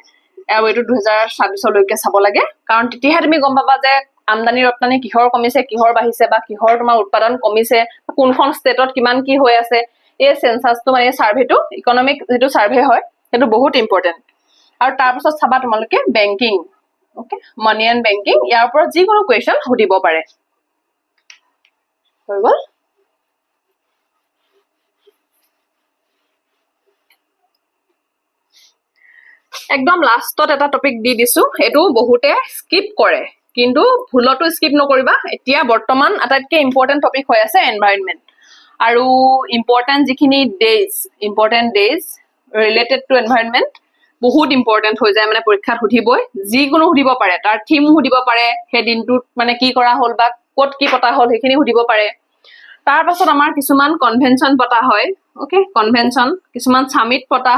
আৰু এইটো 2026 লৈকে চাব লাগে কাৰণ তেতিয়াহে তুমি গম পাবা যে আমদানি ৰপ্তানি কিহৰ কমিছে কিহৰ বাঢ়িছে বা কিহৰ তোমাৰ উৎপাদন কমিছে কোনখন ষ্টেটত কিমান কি হৈ আছে এই সেন্সাসটো মানে সাৰ্ভেটো ইকনমিক যেটো সাৰ্ভে হয় সেইটো বহুত ইম্পৰ্টেন্ট আৰু তাৰ পাছত চাবা তোমালোকে banking okay money and banking ইয়াৰ ওপৰত যিকোনো কুৱেশ্যন সুধিব পাৰে হৈ গ'ল একদম লাষ্টত এটা টপিক দি দিছো এটো বহুতে স্কিপ কৰে কিন্তু ভুলটো স্কিপ নকৰিবা এতিয়া বৰ্তমান আটাইতকৈ ইম্পৰ্টেন্ট টপিক হৈ আছে এনভাইৰনমেন্ট আৰু ইম্পৰ্টেন্ট যিখিনি ডেজ ৰিলেটেড টু এনভাইৰনমেন্ট বহুত ইম্পৰ্টেন্ট হৈ যায় মানে পৰীক্ষাত সুধিবই যিকোনো সুধিব পাৰে তাৰ থিম সুধিব পাৰে সেই দিনটোত মানে কি কৰা হ'ল বা ক'ত কি পতা হ'ল সেইখিনি সুধিব পাৰে তাৰ পাছত আমাৰ কিছুমান কনভেনশন পতা হয় ওকে কনভেনশন কিছুমান সামিট পতা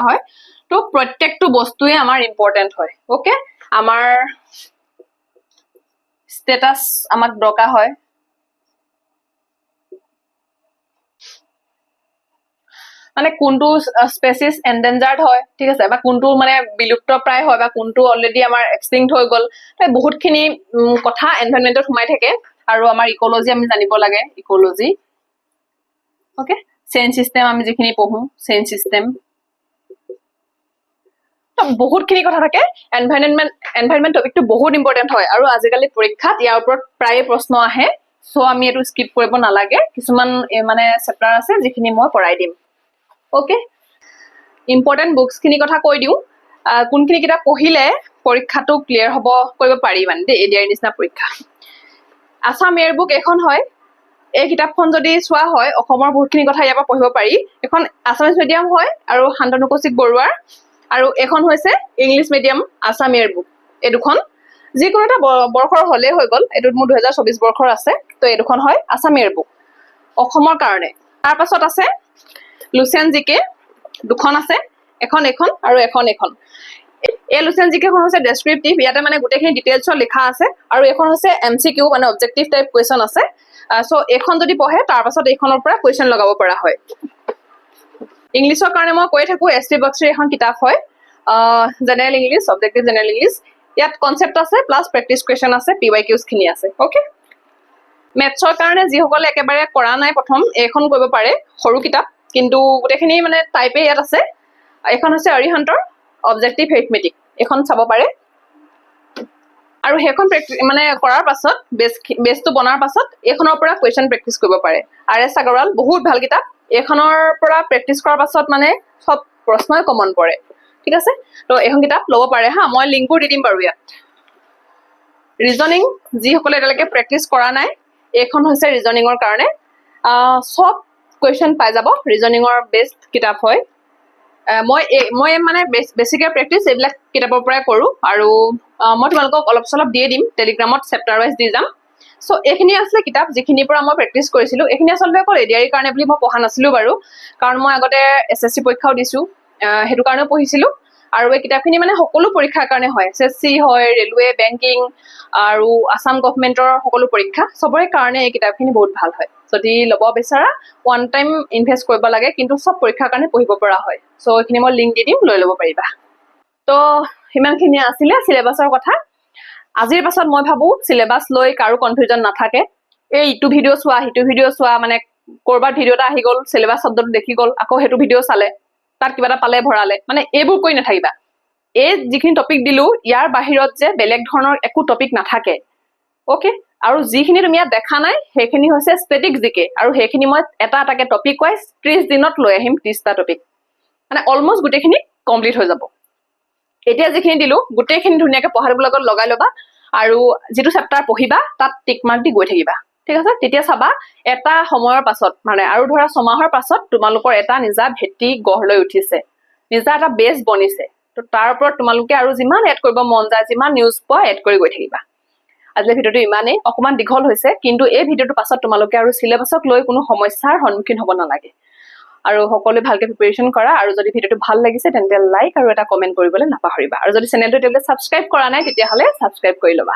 হয় তো প্ৰত্যেকটো বস্তুৱে আমাৰ ইম্পৰ্টেন্ট হয় ওকে আমাৰ স্ট্যাটাস আমাক দৰকাৰ হয় মানে কোনটো স্পেচিছ এন্ডেঞ্জাৰ্ড হয় ঠিক আছে বা কোনটো মানে বিলুপ্ত প্ৰায় হয় বা কোনটো অলৰেডি আমাৰ এক্সটিংক্ট হৈ গ'ল তাই বহুতখিনি কথা এনভাইৰনমেন্টত সোমাই থাকে আৰু আমাৰ ইকোলজি আমি জানিব লাগে ইকোলজি ওকে চেইন সিস্টেম আমি যিখিনি পঢ়ো চেইন সিস্টেম বহুতখিনি কথা থাকে এনভাইৰনমেন্ট টপিকটো বহুত ইম্পৰ্টেন্ট হয় আৰু আজিকালি পৰীক্ষাত ইয়াৰ ওপৰত প্ৰায় প্ৰশ্ন আহে সো আমি এটো স্কিপ কৰিব নালাগে কিছুমান মানে চেপ্টাৰ আছে যিখিনি মই পঢ়াই দিম ওকে ইম্পৰ্টেন্ট বুকস খিনি কথা কৈ দিও কোনখিনি কিতাপ পঢ়িলে পৰীক্ষাটো ক্লিয়াৰ হ'ব কৰিব পাৰি মানে এডিআৰ নিচিনা পৰীক্ষা আসাম এয়াৰ বুক এখন হয় এই কিতাপখন যদি চোৱা হয় অসমৰ বহুতখিনি কথা ইয়াৰ পৰা পঢ়িব পাৰি এখন আসামিজ মিডিয়াম হয় আৰু শান্তনু কৌশিক বৰুৱাৰ আৰু এখন হৈছে English medium Assam air book এই দুখন যিকোনো এটা বৰ্ষৰ হলে হৈ গ'ল এটো মোৰ 2024 বৰ্ষৰ আছে তো এই দুখন হয় আসাম এয়াৰ বুক অসমৰ কাৰণে তাৰ পাছত আছে লুচেন জিকে দুখন আছে এখন আৰু এখন এই লুচেন জিকে খন হৈছে ডেসক্ৰিপটিভ ইয়াতে মানে গোটেইখিনি ডিটেইলছত লিখা আছে আৰু এখন হৈছে এমসিকিউ মানে অবজেক্টিভ টাইপ কোৱেশ্চন আছে সো এখন যদি পঢ়ে তাৰ পাছত এইখনৰ পৰা কোৱেশ্চন লগাব পৰা হয় ইংলিছৰ কাৰণে মই কৈ থাকো এসটি বক্সিৰ এখন কিতাপ হয় general English objective general English ইয়াত কনসেপ্ট আছে প্লাস প্ৰেক্টিস কোৱেশ্চন আছে পিৱাইকিউজ খিনি আছে ওকে মেথছৰ কাৰণে যিসকলে একেবাৰে কৰা নাই প্ৰথম এইখন কৰিব পাৰে সৰু কিতাপ কিন্তু গোটেইখিনি মানে টাইপে ইয়াত আছে এখন হৈছে অৰিহন্তৰ অবজেক্টিভ এৰিথমেটিক এখন চাব পাৰে আৰু হেখন মানে কৰাৰ পাছত বেসটো বনাৰ পাছত এখনৰ পৰা কোৱেশ্চন প্ৰেক্টিস কৰিব পাৰে আৰএছ আগৰৱাল বহুত ভাল কিতাপ এখনৰ পৰা প্ৰেক্টিস কৰাৰ পাছত মানে সব প্ৰশ্নই কমন পৰে ঠিক আছে তো এখন কিতাপ ল'ব পাৰে হা মই লিংকবোৰ দি দিম বাৰু ইয়াত ৰিজনিং যিসকলে এতিয়ালৈকে প্ৰেক্টিস কৰা নাই এখন হৈছে ৰিজনিংৰ কাৰণে সব কোৱেশ্চন পাই যাব ৰিজনিংৰ বেস্ট কিতাপ হয় মই মানে বেছিকে প্ৰেক্টিস এইবিলাক কিতাপৰ পৰাই কৰো আৰু মই তোমালোকক অলপ চলপ দিয়ে দিম টেলিগ্ৰামত চেপ্টাৰ ওয়াইজ দি যাম সো এইখিনি আছে কিতাপ যিখিনিৰ পৰা মই প্ৰেক্টিস কৰিছিলো এইখিনি আচলতে অকল এডিআৰিৰ কাৰণে বুলি মই পঢ়া নাছিলো বাৰু কাৰণ মই আগতে এসএসসি পৰীক্ষাও দিছো হেতু কাৰণেও পঢ়িছিলো আৰু এই কিতাপখিনি মানে সকলো পৰীক্ষাৰ কাৰণে হয় এসএসসি হয় ৰেলৱে বেংকিং আৰু আসাম গভৰ্ণমেন্টৰ সকলো পৰীক্ষা সবৰে কাৰণে এই কিতাপখিনি বহুত ভাল হয় যদি ল'ব বিচাৰা ওয়ান টাইম ইনভেস্ট কৰিব লাগে কিন্তু সব পৰীক্ষাৰ কাৰণে পঢ়িব পৰা হয় সো এইখিনি মই লিংক দি দিম লৈ ল'ব পাৰিবা তো হিমানখিনি আছিল সিলেবাসৰ কথা আজিৰ পাছত মই ভাবো সিলেবাস লৈ কাৰো কনফিউজন নাথাকে এই ইটো ভিডিও চোৱা হিটো ভিডিও চোৱা মানে কৰবাৰ ভিডিওটা আহি গ'ল সিলেবাস শব্দটো দেখি গ'ল আকৌ হেতু ভিডিও চালে তাত কিবা এটা পালে ভৰালে মানে এইবোৰ কৈ নাথাকিবা এই যিখিনি টপিক দিলো ইয়াৰ বাহিৰত যে বেলেগ ধৰণৰ একো টপিক নাথাকে ওকে আৰু যিখিনি তুমি ইয়াত দেখা নাই সেইখিনি হৈছে ষ্টেটিক জিকে আৰু সেইখিনি মই এটা এটাকে টপিক ওয়াইজ 30 দিনত লৈ আহিম 30টা টপিক মানে অলমোস্ট গোটেইখিনি কমপ্লিট হৈ যাব এতিয়া যিখিনি দিলো গোটেইখিনি ধুনীয়াকে পঢ়াৰ লগত লগাই লবা আৰু যেটো চেপ্টাৰ পঢ়িবা তাত টিক মাৰ্ক দি গৈ থাকিবা ঠিক আছে তেতিয়া চাবা এটা সময়ৰ পাছত মানে আৰু ধৰা 6 মাহৰ পাছত তোমালোকৰ এটা নিজা ভেটি গঢ় লৈ উঠিছে নিজা এটা বেস বনিছে তো তাৰ ওপৰত তোমালোকে আৰু যিমান এড কৰিব মন যায়, যিমান নিউজ পোৱা এড কৰি গৈ থাকিবা। আজিৰ ভিডিঅ'টো ইমানেই, অকমান দীঘল হৈছে, কিন্তু এই ভিডিঅ'টোৰ পাছত তোমালোকে আৰু চিলেবাছক লৈ কোনো সমস্যাৰ সন্মুখীন হ'ব নালাগে। আৰু সকলোৱে ভালকে প্ৰিপাৰেচন কৰা, আৰু যদি ভিডিঅ'টো ভাল লাগিছে তেন্তে লাইক আৰু এটা কমেণ্ট কৰিবলৈ নাপাহৰিবা। আৰু যদি চেনেলটো এতিয়ালৈকে ছাবস্ক্ৰাইব কৰা নাই তেতিয়াহ'লে ছাবস্ক্ৰাইব কৰি ল'বা।